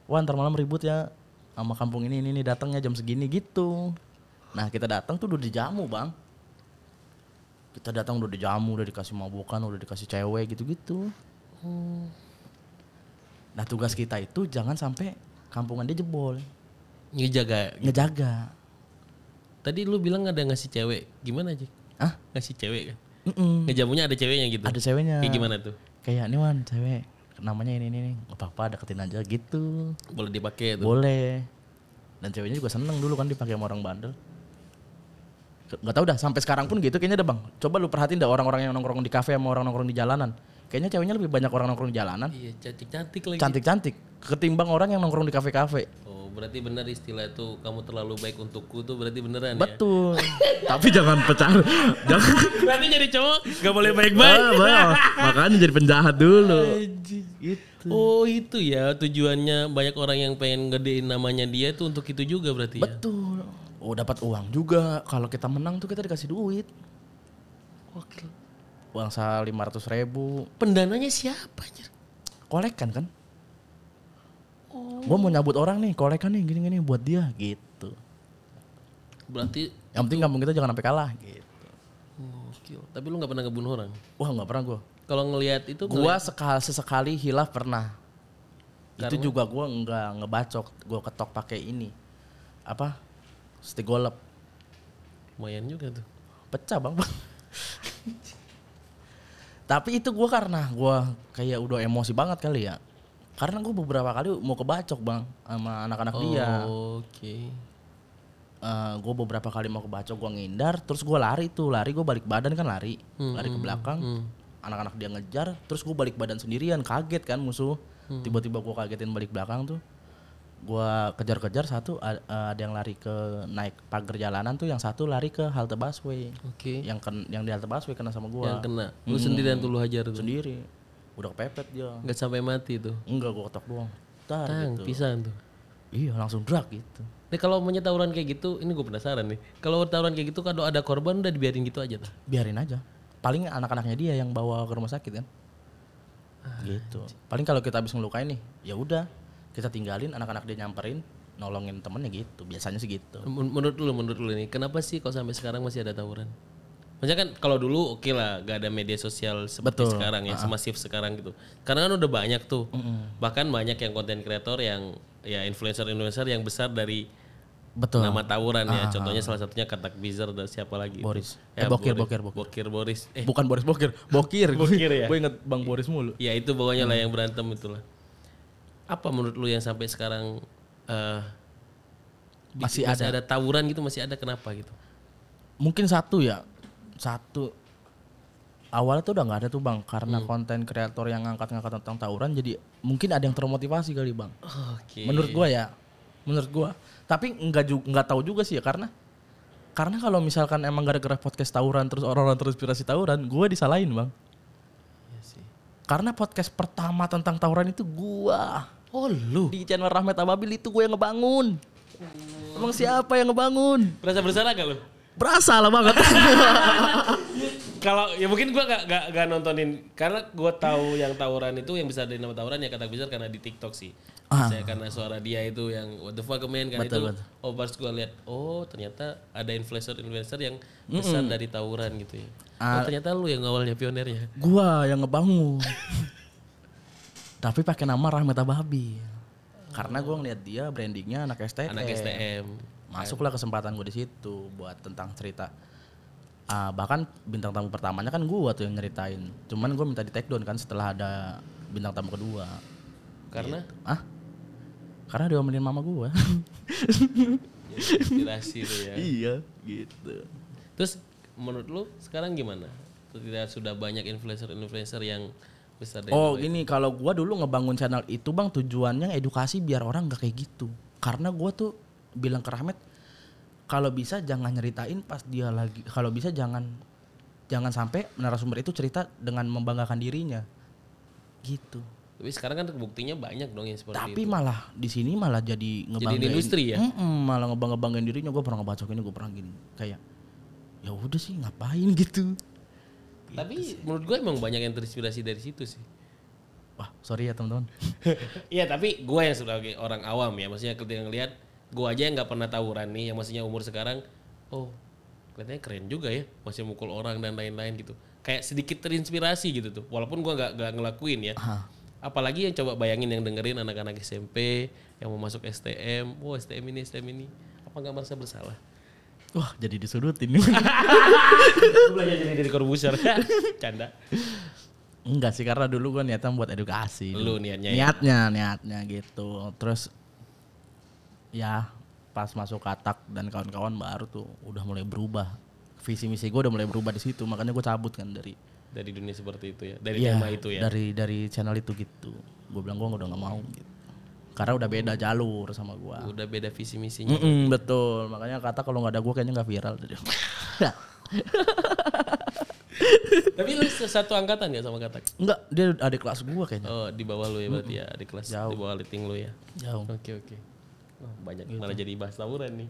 Wah ntar malam ribut ya sama kampung ini datangnya jam segini gitu. Nah kita datang tuh udah dijamu bang. Kita datang udah dijamu, udah dikasih mabokan, udah dikasih cewek gitu-gitu. Nah tugas kita itu jangan sampai kampungan dia jebol. Ngejaga. Tadi lu bilang ada ngasih cewek. Gimana aja? Ah? Ngasih cewek kan? Ngejamunya ada ceweknya gitu? Ada ceweknya. Kayak gimana tuh? Kayak nih Wan cewek. Namanya ini. Gak apa-apa deketin aja gitu. Boleh dipakai tuh? Boleh. Dan ceweknya juga seneng dulu kan dipakai sama orang bandel. Gak tau dah sampai sekarang pun gitu kayaknya dah bang. Coba lu perhatiin dah orang-orang yang nongkrong di kafe sama orang nongkrong di jalanan. Kayaknya ceweknya lebih banyak orang nongkrong di jalanan. Iya cantik-cantik lagi. Cantik-cantik. Ketimbang orang yang nongkrong di kafe-kafe. Oh berarti benar istilah itu kamu terlalu baik untukku tuh berarti beneran ya? Betul. Tapi jangan pecah. Jangan. Berarti jadi cowok gak boleh baik-baik. Makanya jadi penjahat dulu. Gitu. Oh itu ya tujuannya banyak orang yang pengen gedein namanya dia tuh untuk itu juga berarti ya? Betul. Oh dapat uang juga. Kalau kita menang tuh kita dikasih duit. Oke. Uang 500.000. Pendananya siapa aja? Kolekan kan? Oh. Gue mau nyabut orang nih, kolekan nih gini-gini buat dia gitu. Berarti yang penting kampung kita jangan sampai kalah gitu. Oke. Tapi lu nggak pernah ngebunuh orang? Wah nggak pernah gue. Kalau ngelihat itu? Gue sesekali hilaf pernah. Karena? Itu juga gue nggak ngebacok, gue ketok pakai ini apa? Stik golep. Lumayan juga tuh. Pecah bang. Tapi itu gue karena gue kayak udah emosi banget kali ya. Karena gue beberapa kali mau kebacok bang sama anak-anak dia. Oke. Gue beberapa kali mau kebacok, gue ngindar, terus gue lari gue balik badan kan lari ke belakang. Anak-anak dia ngejar, terus gue balik badan sendirian, kaget kan musuh. Tiba-tiba gue kagetin balik belakang tuh. Gue kejar-kejar satu, ada yang lari ke naik pagar jalanan tuh, yang satu lari ke halte busway. Oke. Yang di halte busway kena sama gue. Yang kena. Lu sendirian tuh lu hajar tuh. Sendiri. Udah kepepet dia. Enggak sampai mati tuh. Enggak, gue ketok doang. Gitu. Pisan tuh. Iya, langsung drag gitu. Nih kalau punya tawuran kayak gitu, ini gue penasaran nih. Kalau tawuran kayak gitu kalau ada korban udah dibiarin gitu aja tuh. Biarin aja. Paling anak-anaknya dia yang bawa ke rumah sakit kan. Gitu. Paling kalau kita habis ngelukain nih, ya udah kita tinggalin, anak-anak dia nyamperin, nolongin temennya gitu. Biasanya sih gitu. Menurut lu nih, kenapa sih kok sampai sekarang masih ada tawuran? Maksudnya kan kalau dulu oke lah, gak ada media sosial seperti sekarang ya, semasif sekarang gitu. Karena kan udah banyak tuh, bahkan banyak yang konten kreator yang ya influencer yang besar dari nama tawuran ya. Contohnya salah satunya Katak Bizar dan siapa lagi? Boris. Ya, Bokir Boris. Bukan Boris Bokir. Bokir ya. Gue inget Bang Boris mulu. Ya itu pokoknya lah yang berantem itulah. Apa menurut lu yang sampai sekarang masih ada tawuran gitu, masih ada, kenapa gitu? Mungkin satu awalnya tuh udah nggak ada tuh bang, karena konten kreator yang ngangkat-ngangkat tentang tawuran, jadi mungkin ada yang termotivasi kali bang. Menurut gua tapi nggak tahu juga sih ya, karena kalau misalkan emang gara-gara podcast tawuran terus orang-orang terinspirasi tawuran, gua disalahin bang. Iya sih. Karena podcast pertama tentang tawuran itu gua. Oh lu? Di channel Rahmat Ababil itu gue yang ngebangun. Emang siapa yang ngebangun? Berasa bersalah gak lu? Berasa lah banget. Kalau ya mungkin gue gak nontonin, karena gue tahu yang tawuran itu yang bisa dari nama tawuran ya Katak Bizar karena di TikTok sih. Saya karena suara dia itu yang what the fuck man kan, betul. Oh pas gue lihat, oh ternyata ada influencer yang besar dari tawuran gitu ya. Oh ternyata lu yang awalnya pionernya. Gua yang ngebangun. Tapi pakai nama Rahmat Ababil. Karena gue ngeliat dia brandingnya anak STM. Masuklah kesempatan gue di situ buat tentang cerita. Bahkan bintang tamu pertamanya kan gue tuh yang nyeritain. Cuman gue minta di take down kan setelah ada bintang tamu kedua. Karena? Gitu. Karena diomelin mama gue. Inspirasi tuh ya. Iya gitu. Terus menurut lu sekarang gimana? Tidak sudah banyak influencer yang besar dari gini, kalau gua dulu ngebangun channel itu bang, tujuannya edukasi biar orang nggak kayak gitu. Karena gua tuh bilang ke Rahmat, kalau bisa jangan nyeritain pas dia lagi, kalau bisa jangan sampai narasumber itu cerita dengan membanggakan dirinya gitu. Tapi sekarang kan buktinya banyak dong yang seperti tapi itu. malah di sini malah jadi ngebanggain industri ya. Malah ngebanggain dirinya. Gue pernah ngebacok ini, gue pernah gini, kayak ya udah sih ngapain gitu. Tapi gitu menurut gue emang banyak yang terinspirasi dari situ sih. Wah sorry ya teman-teman. Iya tapi gue yang sebagai orang awam ya, maksudnya ketika ngelihat, gue aja yang nggak pernah tawuran nih, yang maksudnya umur sekarang, oh kelihatannya keren juga ya, masih mukul orang dan lain-lain gitu. Kayak sedikit terinspirasi gitu tuh, walaupun gue nggak ngelakuin ya. Apalagi yang coba bayangin yang dengerin anak-anak SMP yang mau masuk STM, STM ini, apa nggak merasa bersalah? Wah jadi disudutin. Gue belajar jadi Corbuzier. Canda. Enggak sih, karena dulu gue niatnya buat edukasi. Lu niatnya gitu. Terus ya pas masuk Katak dan kawan-kawan baru tuh udah mulai berubah. Visi misi gue udah mulai berubah di situ, makanya gue cabut kan dari dunia seperti itu ya, dari tema itu ya. Dari channel itu gitu. Gue bilang gue udah nggak mau gitu. Karena udah beda jalur sama gua. Udah beda visi misinya. Betul. Makanya kata kalau nggak ada gua kayaknya nggak viral. Tapi lu satu angkatan ya sama Katak? Enggak, dia adik kelas gua kayaknya. Oh di bawah lu ya berarti ya, adik kelas. Jauh. Di bawah liting lu ya. Jauh. Oke. Oh, banyak gitu. Malah jadi bahas tawuran nih.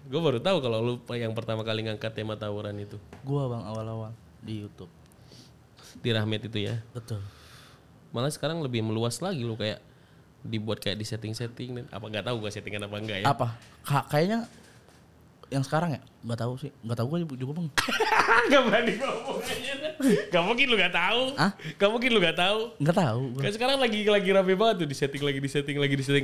Gue baru tahu kalau lu yang pertama kali ngangkat tema tawuran itu. Gua bang awal-awal di YouTube. Di Rahmat itu ya. Betul. Malah sekarang lebih meluas lagi lu, kayak dibuat kayak di setting dan apa, nggak tahu gue settingan apa enggak ya. Apa kayaknya yang sekarang ya nggak tahu gue juga bang. Gak berani ngomong aja. Gak mungkin lu nggak tahu. Gak mungkin lu nggak tahu. Nggak tahu kan sekarang lagi rame banget tuh, di setting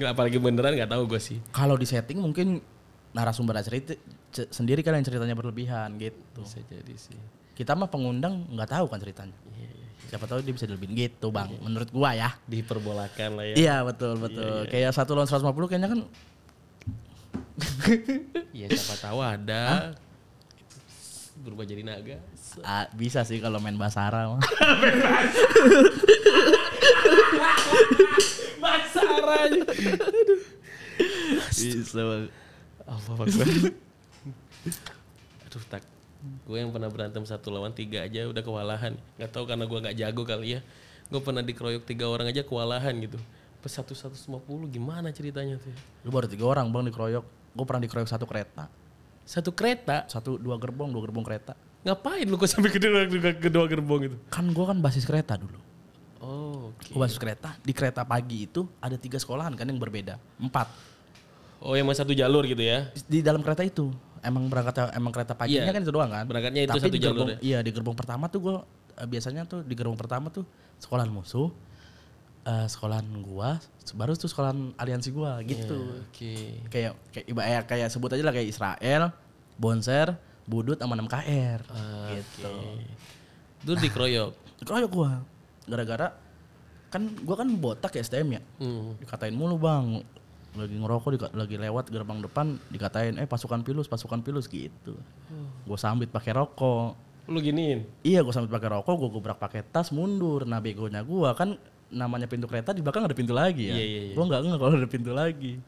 apalagi beneran nggak tahu gue sih. Kalau di setting mungkin narasumber cerita sendiri kan yang ceritanya berlebihan gitu. Bisa jadi sih. Kita mah pengundang nggak tahu kan ceritanya. Siapa tahu dia bisa dilebihin gitu bang. Menurut gua ya. Diperbolakan lah ya. Iya betul. Kayak 1 lawan 150 kayaknya kan. Iya siapa tahu ada. Berubah jadi naga. Bisa sih kalau main Basara mah. Basara aja. Bisa bang. Apa gue? Aduh tak. Gue yang pernah berantem 1 lawan 3 aja udah kewalahan. Gak tahu karena gue gak jago kali ya. Gue pernah dikeroyok 3 orang aja kewalahan gitu. Pas 150 gimana ceritanya tuh? Lu baru 3 orang bang dikeroyok. Gue pernah dikeroyok 1 kereta. 1 kereta? 2 gerbong kereta. Ngapain lu kok sampai kedua gerbong itu? Kan gue kan basis kereta dulu. Oh oke. Gue basis kereta. Di kereta pagi itu ada 3 sekolahan kan yang berbeda. 4. Oh emang 1 jalur gitu ya? Di dalam kereta itu. Emang kereta paginya Iya, kan itu doang kan. berangkatnya itu Tapi 1 di jalur gerbong, iya di gerbong pertama tuh gue biasanya tuh di gerbong pertama tuh sekolahan musuh. Sekolahan gua, baru tuh sekolahan aliansi gua gitu. Oke. Kayak sebut aja lah kayak Israel, Bonser, Budut sama 6KR gitu. Itu dikeroyok. Dikeroyok gua. Gara-gara kan gua kan botak ya STM ya. Dikatain mulu, Bang. Lagi ngerokok lagi lewat gerbang depan dikatain pasukan pilus gitu. Gua sambit pakai rokok. Lu giniin? Iya, gua sambit pakai rokok, gua gubrak pakai tas, mundur. Nah, begonya gua kan namanya pintu kereta di belakang ada pintu lagi ya. Iya. Gua enggak kalau ada pintu lagi.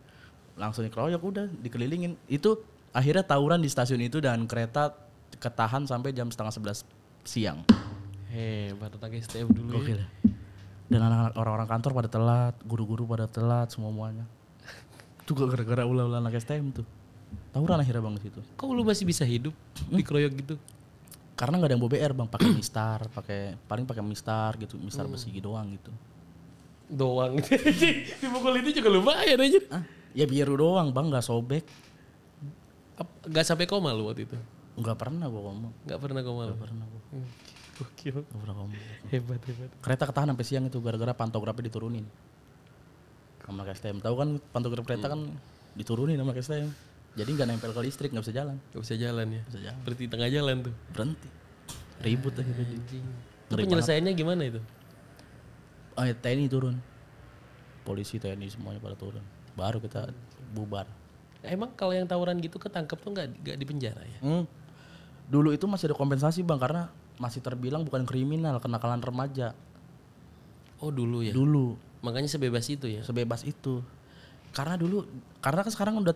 Langsung dikeroyok udah, dikelilingin. Itu akhirnya tawuran di stasiun itu dan kereta ketahan sampai jam 10:30 siang. Hebat anak STM dulu. Gokil. Ya. Dan anak-anak orang-orang kantor pada telat, guru-guru pada telat semuanya. Itu gara-gara ulah-ulah anak STM tuh. Tawuran akhirnya bang di situ. Kok lu masih bisa hidup dikeroyok gitu? Karena nggak ada yang bawa BR bang, pakai mistar, paling pakai mistar gitu, mistar besi doang gitu. Doang. Dipukul itu juga lumayan aja. Ya biru doang bang, nggak sobek. Gak sampai koma lu waktu itu? Nggak pernah gua ngomong. Gak pernah koma lu? Nggak pernah gua. Gokil. Nggak pernah ngomong. Hebat. Kereta ketahan sampai siang itu gara-gara pantografnya diturunin. Sama STM tahu kan pantograf kereta kan diturunin sama STM. Jadi nggak nempel ke listrik, nggak bisa jalan. Gak bisa jalan ya? Bisa jalan. Berarti tengah jalan tuh? Berhenti. Ribut akhirnya. Itu penyelesaiannya gimana itu? TNI turun. Polisi TNI semuanya pada turun. Baru kita bubar. Emang kalau yang tawuran gitu ketangkep tuh gak di penjara ya? Dulu itu masih ada kompensasi bang karena masih terbilang bukan kriminal, kenakalan remaja. Oh dulu ya? Dulu. Makanya sebebas itu ya? Sebebas itu. Karena kan sekarang udah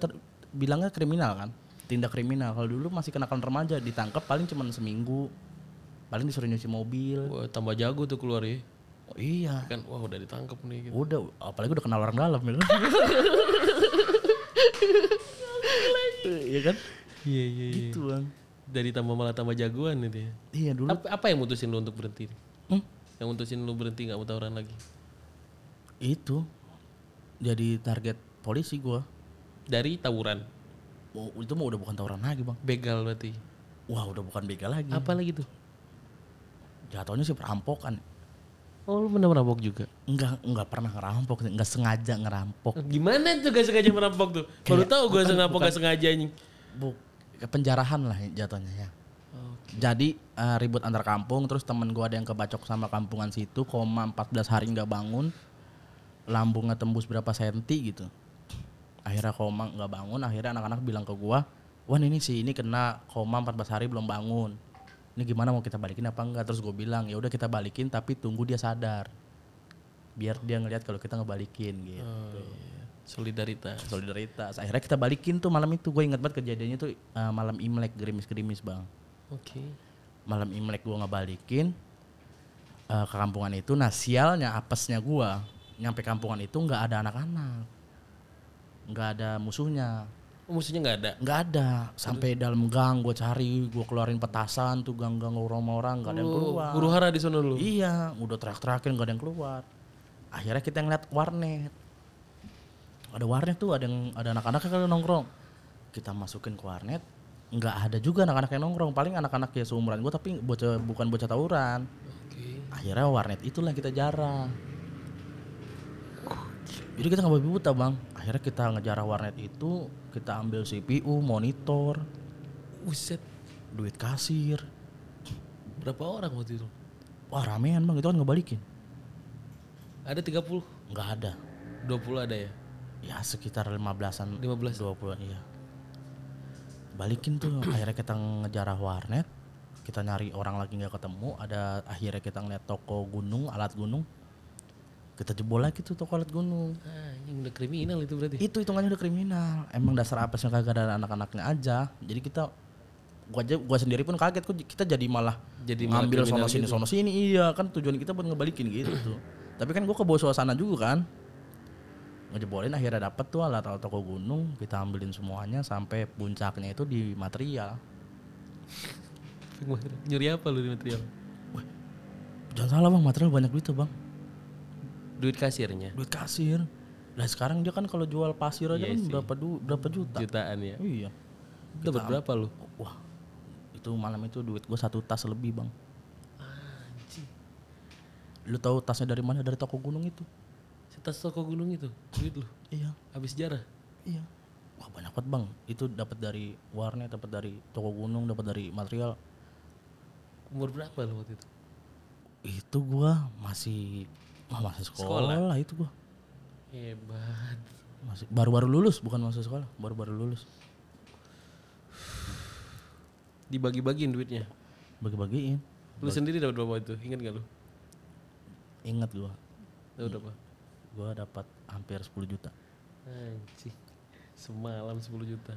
bilangnya kriminal kan, tindak kriminal. Kalau dulu masih kenakalan remaja, ditangkap paling cuma seminggu, paling disuruh nyuci mobil. Wah tambah jago tuh keluar ya? Oh, iya. Kan wah udah ditangkap nih gitu. Udah, apalagi udah kenal orang dalam gitu. Iya kan? Iya. Gitu bang. Dari malah tambah jagoan itu ya? Iya dulu. Apa yang mutusin lu untuk berhenti? Yang mutusin lu berhenti gak mau tawuran lagi? Itu jadi target polisi gua. Dari tawuran? Oh, itu mah udah bukan tawuran lagi bang. Begal berarti? Wah udah bukan begal lagi. Apa lagi tuh? Jatuhnya sih perampokan. Oh lu pernah merampok juga? Enggak pernah ngerampok, enggak sengaja ngerampok. Gimana tuh gak sengaja merampok tuh? Baru tahu gue ngerampok gak sengaja anjing. Penjarahan lah jatuhnya ya. Jadi ribut antar kampung, terus temen gue ada yang kebacok sama kampungan situ, 14 hari nggak bangun, lambungnya tembus berapa senti gitu. Akhirnya koma nggak bangun, akhirnya anak-anak bilang ke gue, wah ini kena koma 14 hari belum bangun. Ini gimana mau kita balikin apa enggak? Terus gue bilang ya udah kita balikin tapi tunggu dia sadar, biar dia ngelihat kalau kita ngebalikin gitu. Iya. Solidaritas. Akhirnya kita balikin tuh malam itu. Gue inget banget kejadiannya tuh malam Imlek, gerimis-gerimis bang. Oke. Malam Imlek gue ngebalikin ke kampungan itu. Nah sialnya apesnya gue nyampe kampungan itu nggak ada anak-anak, nggak ada musuhnya. Musuhnya nggak ada? Nggak ada. Sampai dalam gang gue cari, gue keluarin petasan tuh gang-gang orang-orang nggak ada yang keluar. Huru hara di sana dulu? Iya, udah teriak-teriakin nggak ada yang keluar. Akhirnya kita ngeliat warnet. Ada warnet tuh, ada anak-anak yang nongkrong. Kita masukin ke warnet, nggak ada juga anak-anak yang nongkrong. Paling anak-anak ya seumuran gue tapi bukan bocah tawuran. Akhirnya warnet itulah kita jarah. Jadi kita nggak babi buta bang. Akhirnya kita ngejarah warnet itu, kita ambil CPU, monitor, Buset. duit kasir, Berapa orang waktu itu? Wah ramean bang, itu kan ngebalikin. Ada 30? Nggak ada. 20 ada ya? Ya sekitar 15-an. 15? 20-an iya. Balikin tuh, akhirnya kita ngejarah warnet. Kita nyari orang lagi nggak ketemu. Akhirnya kita ngeliat toko gunung, alat gunung. Kita jebol lagi tuh toko alat gunung. Yang udah kriminal itu berarti. Itu hitungannya udah kriminal. Emang dasar apesnya kagak ada anak-anaknya aja. Jadi gua sendiri pun kaget kok kita jadi malah ngambil sono sini gitu. sono sini. Iya kan tujuan kita buat ngebalikin gitu. Tapi kan gua kebawa suasana juga kan. Ngejebolin akhirnya dapet tuh alat toko gunung, kita ambilin semuanya sampai puncaknya itu di material. Nyuri apa lu di material? Wih, jangan salah bang, material banyak duit tuh bang. Duit kasirnya? Duit kasir. Nah sekarang dia kan kalau jual pasir aja Iya kan sih. berapa juta. Jutaan ya? Iya. Dapat berapa lu? Wah itu malam itu duit gue 1 tas lebih bang. Anjing. Lu tahu tasnya dari mana? Dari toko gunung itu. Setas toko gunung itu, duit lu? Iya. Habis jarah? Iya. Wah banyak banget bang. Itu dapat dari warnet, dapat dari toko gunung, dapat dari material. Umur berapa lu waktu itu? Itu gua masih sekolah itu gua. Hebat. Masih baru-baru lulus, bukan masuk sekolah, baru-baru lulus. Dibagi-bagiin duitnya? Bagi-bagiin. Lu sendiri dapat berapa itu? Ingat gak lu? Ingat gua. Dapat berapa? Gua dapat hampir 10 juta. Anjing. Semalam 10 juta.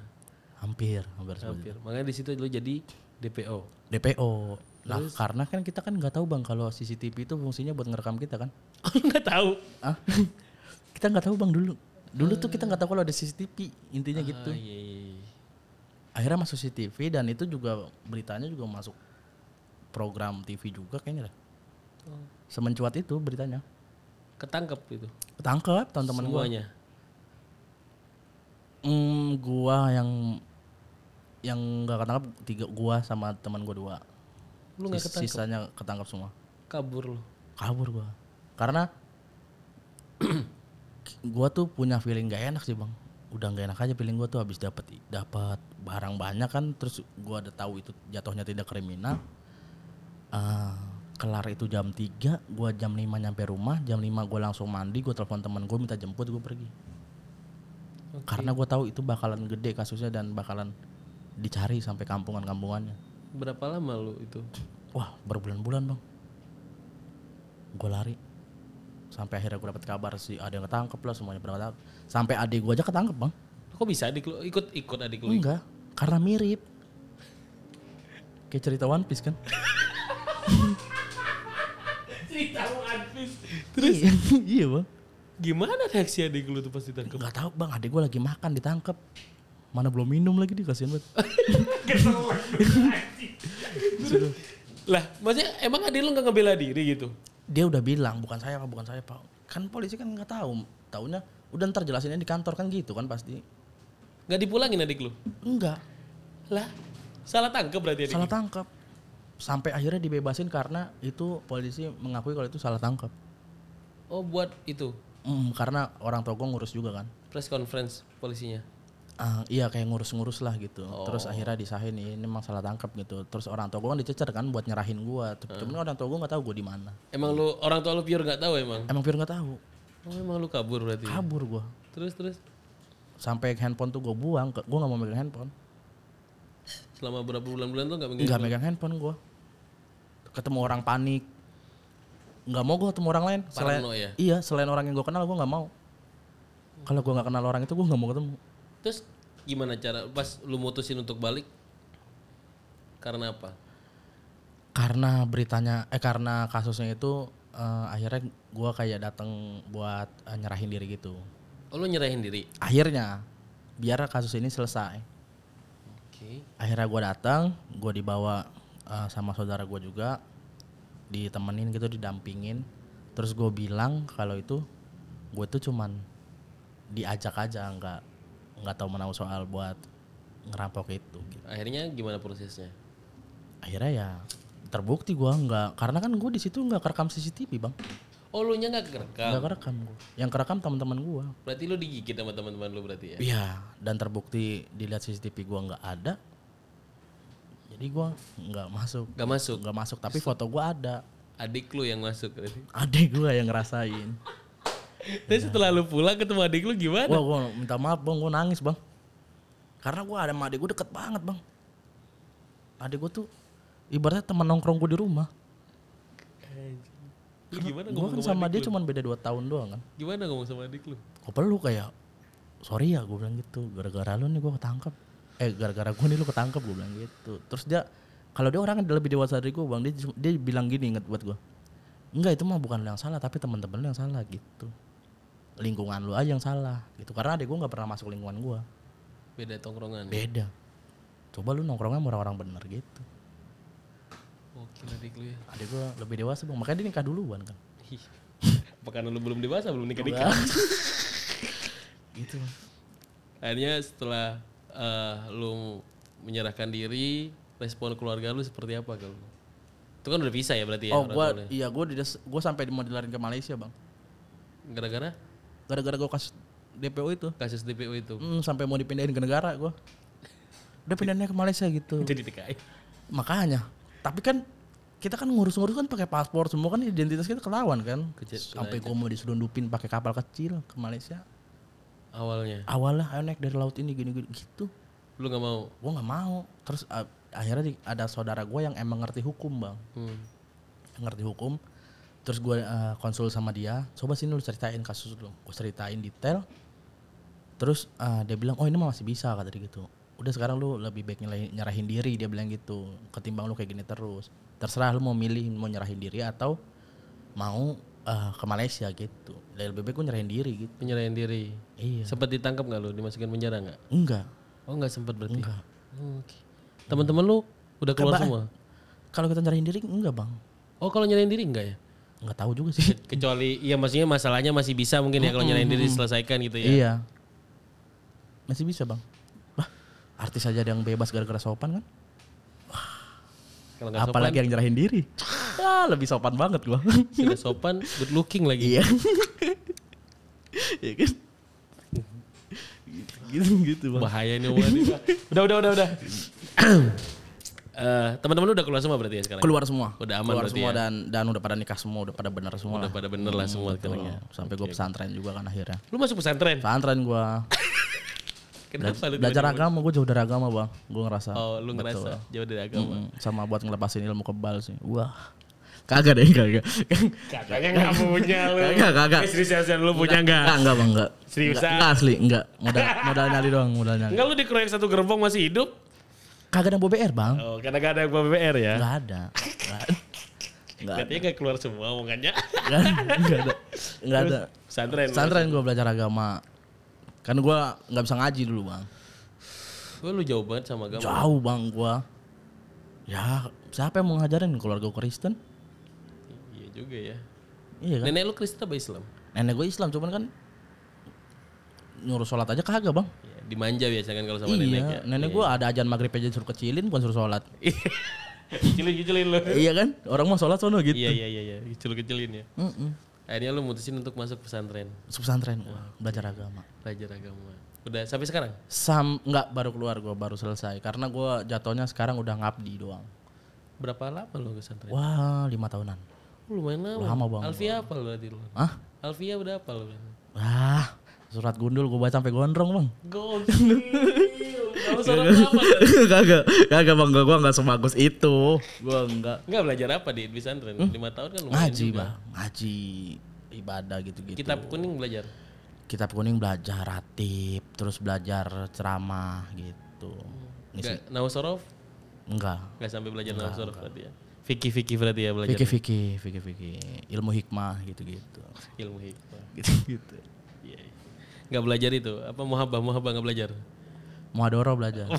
Hampir 10 juta. Hampir. Makanya di situ lu jadi DPO. DPO. Nah, karena kan kita kan nggak tahu bang kalau CCTV itu fungsinya buat ngerekam kita kan. Oh, lu nggak tahu? Ah, kita nggak tahu bang dulu. Dulu tuh kita nggak tahu kalau ada CCTV, intinya gitu. Iya. Akhirnya masuk CCTV dan itu juga beritanya juga masuk program TV juga kayaknya dah. Semencuat itu beritanya. Ketangkep itu. Ketangkep teman-teman gua. Semuanya. Gua yang nggak ketangkep 3, gua sama teman gua 2. Lu nggak ketangkep? Sisanya ketangkep semua. Kabur lu. Kabur gua. Karena gua tuh punya feeling gak enak sih bang. Udah gak enak aja feeling gua tuh habis dapat barang banyak kan, terus gua udah tahu itu jatuhnya tidak kriminal. Kelar itu jam 3, gua jam 5 nyampe rumah, jam 5 gua langsung mandi, gua telepon teman gua minta jemput, gua pergi. Okay. Karena gua tahu itu bakalan gede kasusnya dan bakalan dicari sampai kampungan-kampungannya. Berapa lama lu itu? Wah, berbulan-bulan bang. Gua lari. Sampai akhirnya gue dapet kabar sih ada yang ketangkep lah, semuanya pernah ketangkep. Sampai adik gue aja ketangkep bang. Kok bisa adik lu ikut adik lu? Enggak, karena mirip. Kayak cerita One Piece kan. Cerita One Piece. Terus iya bang. Gimana reaksi adik lu tuh pas ditangkap? Enggak tahu bang, adik gue lagi makan ditangkep. Mana belum minum lagi dia, kasihan banget. Lah, maksudnya emang adik lu nggak ngebela diri gitu? Dia udah bilang bukan saya pak. Kan polisi kan nggak tahu, taunya udah ntar jelasinnya di kantor kan gitu kan pasti. Nggak dipulangin adik lu? Enggak. Lah, salah tangkap berarti adik. Salah tangkap. Sampai akhirnya dibebasin karena itu polisi mengakui kalau itu salah tangkap. Oh, buat itu Karena orang tua gue ngurus juga kan. press conference polisinya. Iya kayak ngurus-ngurus lah gitu. Terus akhirnya disahin ini memang salah tangkap gitu. Terus orang tua gue kan dicecer kan buat nyerahin gue. Cuman orang tua gue nggak tahu gue di mana. Emang lu orang tua lu pure nggak tahu emang? Emang pure nggak tahu. Oh, emang lu kabur berarti? Kabur gue. Terus Sampai handphone tuh gue buang. Gue nggak mau megang handphone. selama berapa bulan-bulan tuh nggak megang? Nggak megang handphone gue. Ketemu orang panik. Nggak mau gue ketemu orang lain. Parno ya? Iya selain orang yang gue kenal gue nggak mau. Kalau gue nggak kenal orang itu gue nggak mau ketemu. Terus gimana cara pas lu mutusin untuk balik? Karena apa? Karena karena kasusnya itu akhirnya gue kayak datang buat nyerahin diri gitu. Oh, lu nyerahin diri? Akhirnya biar kasus ini selesai. Oke. Akhirnya gue datang, gue dibawa sama saudara gue juga, ditemenin gitu, didampingin. Terus gue bilang kalau itu gue tuh cuman diajak aja, nggak tahu menahu soal buat ngerampok itu. Gitu. Akhirnya gimana prosesnya? Akhirnya ya terbukti gue nggak, karena kan gue di situ nggak kerekam CCTV bang. Oh, lu nya nggak kerekam? Nggak kerekam gue. Yang kerekam teman-teman gue. Berarti lu digigit sama teman-teman lu berarti ya? Iya, dan terbukti dilihat CCTV gue nggak ada. Jadi Jadi gue nggak masuk. Gak masuk. Nggak masuk. Tapi foto gue ada. Adik lu yang masuk berarti. Adik gue yang ngerasain. Tapi setelah lu pulang ketemu adik lu gimana? Wah gue minta maaf bang, gue nangis bang. Karena gue ada sama adik gue deket banget bang. Adik gue tuh ibaratnya teman nongkrong gue di rumah. Lu gimana Gue ngomong kan sama dia cuma beda 2 tahun doang kan. Gimana ngomong sama adik lu? Gue peluk kayak, sorry ya gue bilang gitu. Gara-gara lu nih gue ketangkep. Gara-gara gue nih lu ketangkep gue bilang gitu. Terus dia, kalau dia orangnya lebih dewasa dari gue bang, dia bilang gini inget buat gue. Enggak itu mah bukan lu yang salah tapi teman-teman lu yang salah gitu. Lingkungan lu aja yang salah gitu. Karena adik gue gak pernah masuk lingkungan gue. Beda tongkrongan. Beda. Coba lu nongkrongnya sama orang-orang bener gitu. Oke adik lu ya. Adik gue lebih dewasa bang, makanya dia nikah duluan kan. Apa karena lu belum dewasa, belum nikah-nikah? Gitu. Akhirnya setelah lu menyerahkan diri, respon keluarga lu seperti apa kalau? Itu kan udah bisa ya berarti ya? Oh gue sampai mau dilarin ke Malaysia bang. Gara-gara? Gara-gara gue kasus DPO itu. Kasus DPO itu. Sampai mau dipindahin ke negara gue. Udah pindahnya ke Malaysia gitu. Jadi TKI. Makanya. Tapi kan kita kan ngurus-ngurus kan pakai paspor semua kan identitas kita ketahuan kan. Sampai gue mau diselundupin pakai kapal kecil ke Malaysia. Awalnya ayo naik dari laut ini gini-gini gitu. Lu nggak mau? Gue nggak mau. Terus akhirnya ada saudara gue yang emang ngerti hukum bang. Ngerti hukum. Terus gue konsul sama dia. Coba sini lu ceritain kasus lu. Gue ceritain detail. Terus dia bilang oh ini mah masih bisa kata dia gitu. Udah sekarang lu lebih baik nyerahin diri dia bilang gitu. Ketimbang lu kayak gini terus. Terserah lu mau milih mau nyerahin diri atau mau ke Malaysia gitu. Lebih baik gue nyerahin diri gitu. Penyerahin diri. Iya. Sempat ditangkap nggak lu? Dimasukin penjara nggak? Enggak. Oh nggak sempat berarti. Enggak. Oke. Teman-teman lu udah keluar semua? Kalau kita nyerahin diri enggak bang. Oh kalau nyerahin diri enggak ya? Enggak tahu juga sih. Kecuali iya maksudnya masalahnya masih bisa mungkin ya kalau nyerahin diri diselesaikan gitu ya. Iya. Masih bisa bang. Wah, artis aja ada yang bebas gara-gara sopan kan? Kalau nggak sopan, apalagi yang nyerahin diri. Lebih sopan banget gua. sudah sopan, good looking lagi. Iya. Iya kan? Gitu bang. Bahaya nih omongan ini. Udah. Teman-teman lu udah keluar semua berarti ya sekarang? Keluar semua. Udah aman keluar berarti semua ya? dan udah pada nikah semua, udah pada bener semua. Udah pada bener lah semua sekarang ya. Sampai gue pesantren juga kan akhirnya. Lu masuk pesantren? Pesantren gue. Kenapa lu Belajar tiba-tiba- agama, gue jauh dari agama bang. Gue ngerasa. Oh lu ngerasa jauh dari agama? Sama buat ngelepasin ilmu kebal sih. Wah. Kagak deh, kagak. Katanya nggak punya lu. Kagak. Seriusan lu punya nggak? Enggak bang, enggak. Seriusan? Enggak asli, enggak. Modal nyali doang, modal nyali. Enggak lu dikeroyok satu gerbong masih hidup? Kagak ada BBR bang. Oh kadang-kadang ada gua BBR ya? Enggak ada. Enggak Katanya gak keluar semua omongannya. Enggak ada. Pesantren Gue belajar agama. Kan gue nggak bisa ngaji dulu bang. Lu jauh banget sama agama. Jauh bang gue. Ya siapa yang mau ngajarin keluarga gue Kristen? Iya juga ya. Iya kan. Nenek lu Kristen apa Islam? Nenek gue Islam cuman kan nyuruh sholat aja kagak bang. Ya, dimanja biasa kan kalau sama nenek ya. Nenek gue ada ajan maghrib aja suruh kecilin bukan suruh sholat. Kecilin lu. Iya kan. Orang mau sholat sono gitu. Iya. Kecilin ya. Akhirnya lu mutusin untuk masuk pesantren. Pesantren belajar agama. Belajar agama. Udah sampai sekarang? Enggak baru keluar gue baru selesai karena gue jatuhnya sekarang udah ngabdi doang. Berapa lama lu ke pesantren? Wah 5 tahunan. Lumayan lama. Lama bang. Alfia apa lu berarti lu? Hah? Alfia udah apa lu? Wah surat gundul gue baca sampai gondrong bang. Gokil. Kalau surat apa? Kagak bang, gue nggak sebagus itu. Gue enggak. Enggak belajar apa di pesantren? 5 tahun kan lumayan Ngaji juga. bang, ngaji ibadah gitu-gitu. Kitab kuning belajar. Kitab kuning belajar ratib, terus belajar ceramah gitu. Enggak Nausorof? Enggak. Enggak sampai belajar Nausorof berarti ya. Fikih berarti ya belajar. Fikih, ilmu hikmah gitu-gitu. Ilmu hikmah. Gitu. Iya. Enggak belajar itu. Apa muhabah enggak belajar? Muhadoro belajar.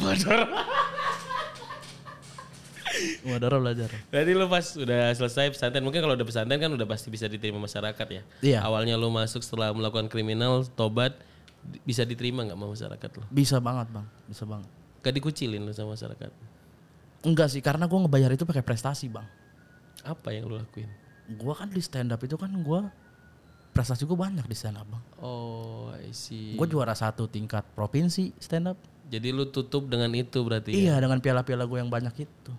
Muhadoro belajar. Berarti lu pas udah selesai pesantren, mungkin kalau udah pesantren kan udah pasti bisa diterima masyarakat ya. Iya. Awalnya lu masuk setelah melakukan kriminal, tobat, bisa diterima nggak sama masyarakat lu? Bisa banget bang, bisa banget. Gak dikucilin lu sama masyarakat? Enggak sih, karena gue ngebayar itu pakai prestasi bang. Apa yang lu lakuin? Gue kan di stand up itu kan gue prestasi gue banyak di stand up bang. Oh, I see. Gue juara 1 tingkat provinsi stand up. Jadi lu tutup dengan itu berarti Iya, ya? dengan piala-piala gue yang banyak itu.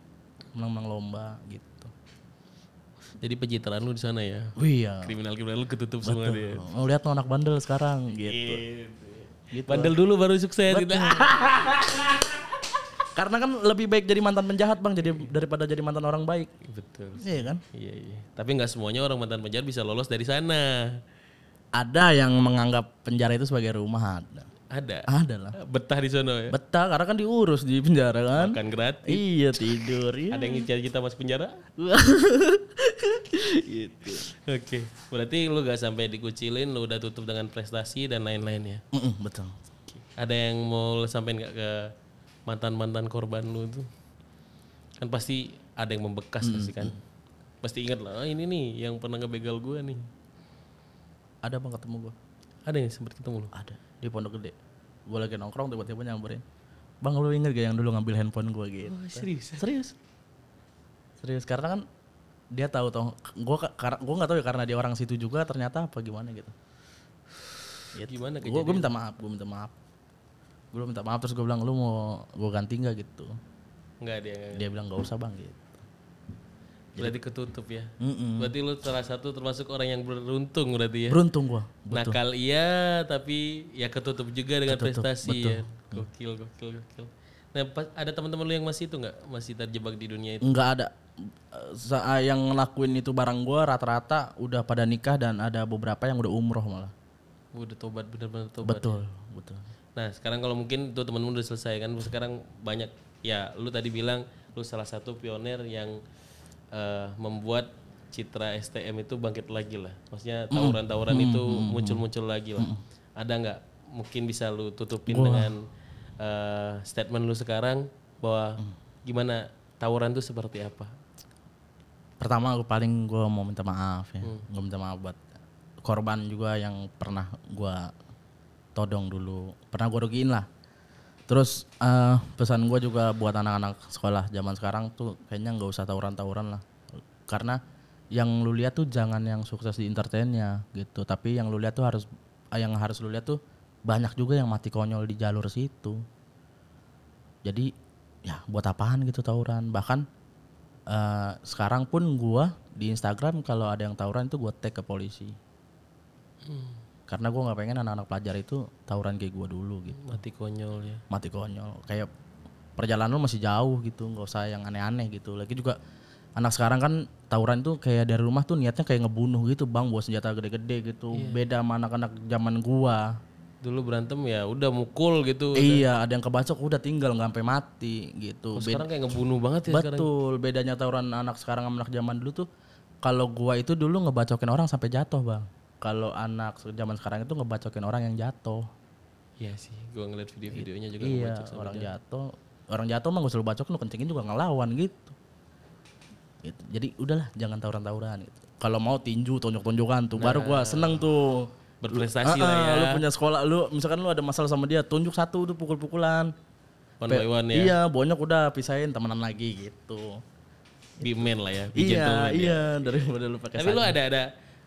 Menang-menang lomba gitu. Jadi pencitraan lu di sana ya? Iya. Kriminal-kriminal lu ketutup semua dia. Oh, lihat tuh anak bandel sekarang gitu. Gitu. Bandel dulu baru sukses gitu. Karena kan lebih baik jadi mantan penjahat bang, jadi daripada jadi mantan orang baik. Betul. Iya kan? Iya. Tapi nggak semuanya orang mantan penjara bisa lolos dari sana. Ada yang menganggap penjara itu sebagai rumah, Ada. ada lah. Betah di sana ya. Betah karena kan diurus di penjara kan. Makan gratis. Iya tidur. Iya. Ada yang ngejar kita masuk penjara? Gitu. Oke. Berarti lu gak sampai dikucilin, lu udah tutup dengan prestasi dan lain-lain ya. Betul. Ada yang mau lu sampein gak ke mantan-mantan korban lu tuh? Kan pasti ada yang membekas pasti kan. Pasti ingat lah, ini nih yang pernah ngebegal gue nih. Ada bang ketemu gue. Ada yang sempat ketemu lu? Ada di Pondok Gede. Gue lagi nongkrong tiba-tiba nyamperin. Bang lu inget gak yang dulu ngambil handphone gue gitu? Oh, serius? Serius karena kan dia tahu gue nggak tahu ya karena dia orang situ juga ternyata apa gimana gitu. Gimana Gue minta maaf. Gue minta maaf terus gue bilang lu mau gue ganti nggak gitu. Enggak Dia bilang nggak usah bang gitu. Berarti ketutup ya. Berarti lu salah satu termasuk orang yang beruntung berarti ya. Beruntung gue. Nakal iya tapi ya ketutup juga dengan prestasi ya. Gokil. Nah ada teman-teman lu yang masih itu nggak? Masih terjebak di dunia itu? Nggak ada. Yang ngelakuin itu barang gue rata-rata udah pada nikah dan ada beberapa yang udah umroh malah. Udah tobat, benar-benar tobat. Betul. Nah sekarang kalau mungkin tuh temen-temen udah selesai kan, sekarang banyak ya lu tadi bilang lu salah satu pionir yang membuat citra STM itu bangkit lagi lah. Maksudnya tawuran-tawuran itu muncul-muncul lagi lah. Ada nggak mungkin bisa lu tutupin dengan statement lu sekarang bahwa gimana tawuran itu seperti apa? Pertama gue mau minta maaf ya. Gue minta maaf buat korban juga yang pernah gue todong dulu. Pernah gue rugiin lah. Terus pesan gue juga buat anak-anak sekolah zaman sekarang tuh kayaknya nggak usah tawuran-tawuran lah. Karena yang lu lihat tuh jangan yang sukses di entertainnya gitu. Tapi yang lu lihat tuh harus lu lihat tuh banyak juga yang mati konyol di jalur situ. Jadi ya buat apaan gitu tawuran. Bahkan sekarang pun gue di Instagram kalau ada yang tawuran itu gue tag ke polisi. Karena gue nggak pengen anak-anak pelajar itu tawuran kayak gue dulu gitu. Mati konyol ya. Mati konyol. Kayak perjalanan lu masih jauh gitu, nggak usah yang aneh-aneh gitu. Lagi juga anak sekarang kan tawuran tuh kayak dari rumah tuh niatnya kayak ngebunuh gitu bang, bawa senjata gede-gede gitu. Beda sama anak-anak zaman gua. Dulu berantem ya udah mukul gitu. Iya, ada yang kebacok udah tinggal nggak sampai mati gitu. Sekarang kayak ngebunuh banget ya sekarang. Betul, bedanya tawuran anak sekarang sama anak zaman dulu tuh. Kalau gua itu dulu ngebacokin orang sampai jatuh bang. Kalau anak zaman sekarang itu ngebacokin orang yang jatuh. Iya sih, gua ngeliat video-videonya juga. Iya, orang jatuh mah gak usah lu bacok, lu kencengin juga ngelawan gitu. Jadi udahlah jangan tawuran-tawuran gitu. Kalau mau tinju tonjok-tonjokan tuh baru gua seneng tuh. Berprestasi lah ya. Lu punya sekolah, lu misalkan lu ada masalah sama dia, tunjuk satu tuh pukul-pukulan. One by one ya. Iya, bonyok udah pisahin temenan lagi gitu. Be man lah ya, be gentleman ya. Iya, daripada lu pakai. Tapi lu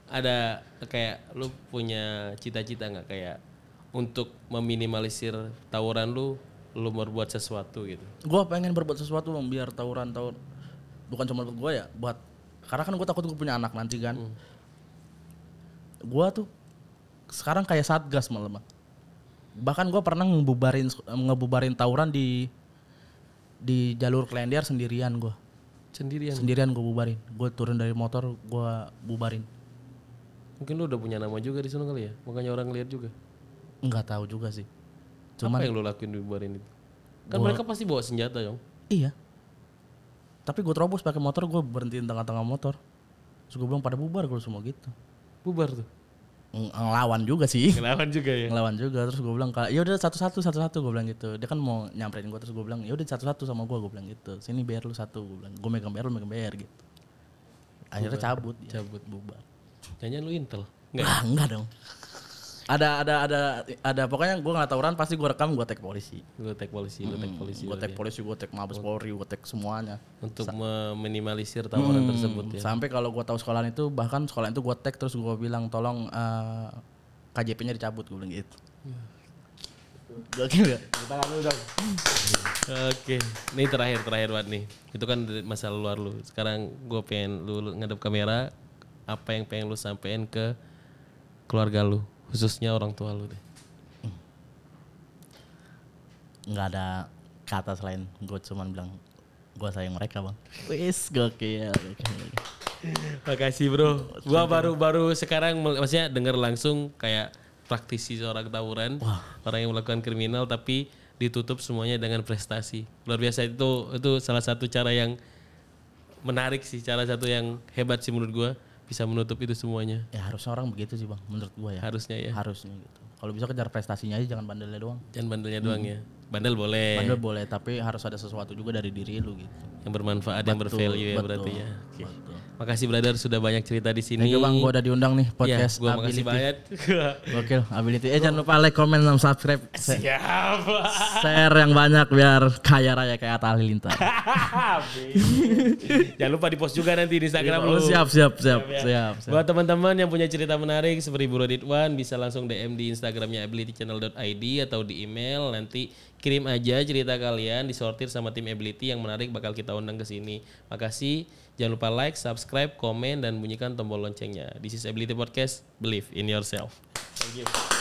ada kayak lu punya cita-cita nggak kayak untuk meminimalisir tawuran lu berbuat sesuatu gitu? Gua pengen berbuat sesuatu biar tawuran bukan cuma buat gua ya, karena kan gua takut gua punya anak nanti kan. Gua tuh sekarang kayak satgas malah. Bahkan gua pernah ngebubarin tawuran di jalur Klender sendirian gua. Sendirian gua bubarin. Gua turun dari motor, gua bubarin. Mungkin lu udah punya nama juga di sana kali ya, makanya orang lihat juga. Enggak tahu juga sih. Apa yang lu lakuin di bubarin itu? Kan mereka pasti bawa senjata dong. Iya. Tapi gue terobos pakai motor, gue berhentiin tengah-tengah motor. Terus gue bilang pada bubar kalau semua gitu. Bubar tuh. Ngelawan juga sih. Ngelawan juga ya. Ngelawan juga. Terus gue bilang ya udah satu-satu gue bilang gitu. Dia kan mau nyamperin gue, terus gue bilang ya udah satu-satu sama gue bilang gitu. Sini bayar lu satu, gue bilang. Gue megang bayar, lu megang bayar gitu. Akhirnya cabut bubar. Kayaknya lu intel. Enggak dong. Ada pokoknya gue nggak tawuran pasti gue rekam, gue tag polisi. Gue tag polisi. Gue tag Mabes Polri, gue tag semuanya. Untuk meminimalisir tawuran tersebut ya. Sampai kalau gue tahu sekolahan itu, bahkan sekolahan itu gue tag terus gue bilang tolong KJP-nya dicabut, gue bilang gitu. Gokil ya. Tangan lu dong. Oke, ini terakhir banget nih. Itu kan masa luar lu. Sekarang gue pengen lu ngadep kamera. Apa yang pengen lu sampein ke keluarga lu, khususnya orang tua lu deh. Nggak ada kata selain gue cuman bilang gue sayang mereka bang. Wis gokil. Makasih bro. Gua baru sekarang maksudnya dengar langsung kayak praktisi seorang tawuran, orang yang melakukan kriminal tapi ditutup semuanya dengan prestasi. Luar biasa itu salah satu cara yang menarik sih, salah satu yang hebat sih menurut gua bisa menutup itu semuanya. Ya harusnya orang begitu sih bang, menurut gua ya. Harusnya ya. Harusnya gitu. Kalau bisa kejar prestasinya aja, jangan bandelnya doang. Jangan bandelnya doang ya. Bandel boleh. Bandel boleh, tapi harus ada sesuatu juga dari diri lu gitu. Yang bermanfaat, yang bervalue ya berarti ya. Oke. Makasih brother sudah banyak cerita di sini. Thank you bang, gua udah diundang nih podcast. Ya, gua makasih banget. Gokil, Ability. Jangan lupa like, comment, dan subscribe. Siap. Share yang banyak biar kaya raya kayak Atta Halilintar. Jangan lupa di post juga nanti di Instagram lu. Siap. Buat teman-teman yang punya cerita menarik seperti Bro Ridwan bisa langsung DM di Instagramnya abilitychannel.id atau di email, nanti kirim aja cerita kalian, disortir sama tim Ability yang menarik bakal kita undang ke sini. Makasih. Jangan lupa like, subscribe, komen, dan bunyikan tombol loncengnya. This is Ability Podcast. Believe in yourself. Thank you.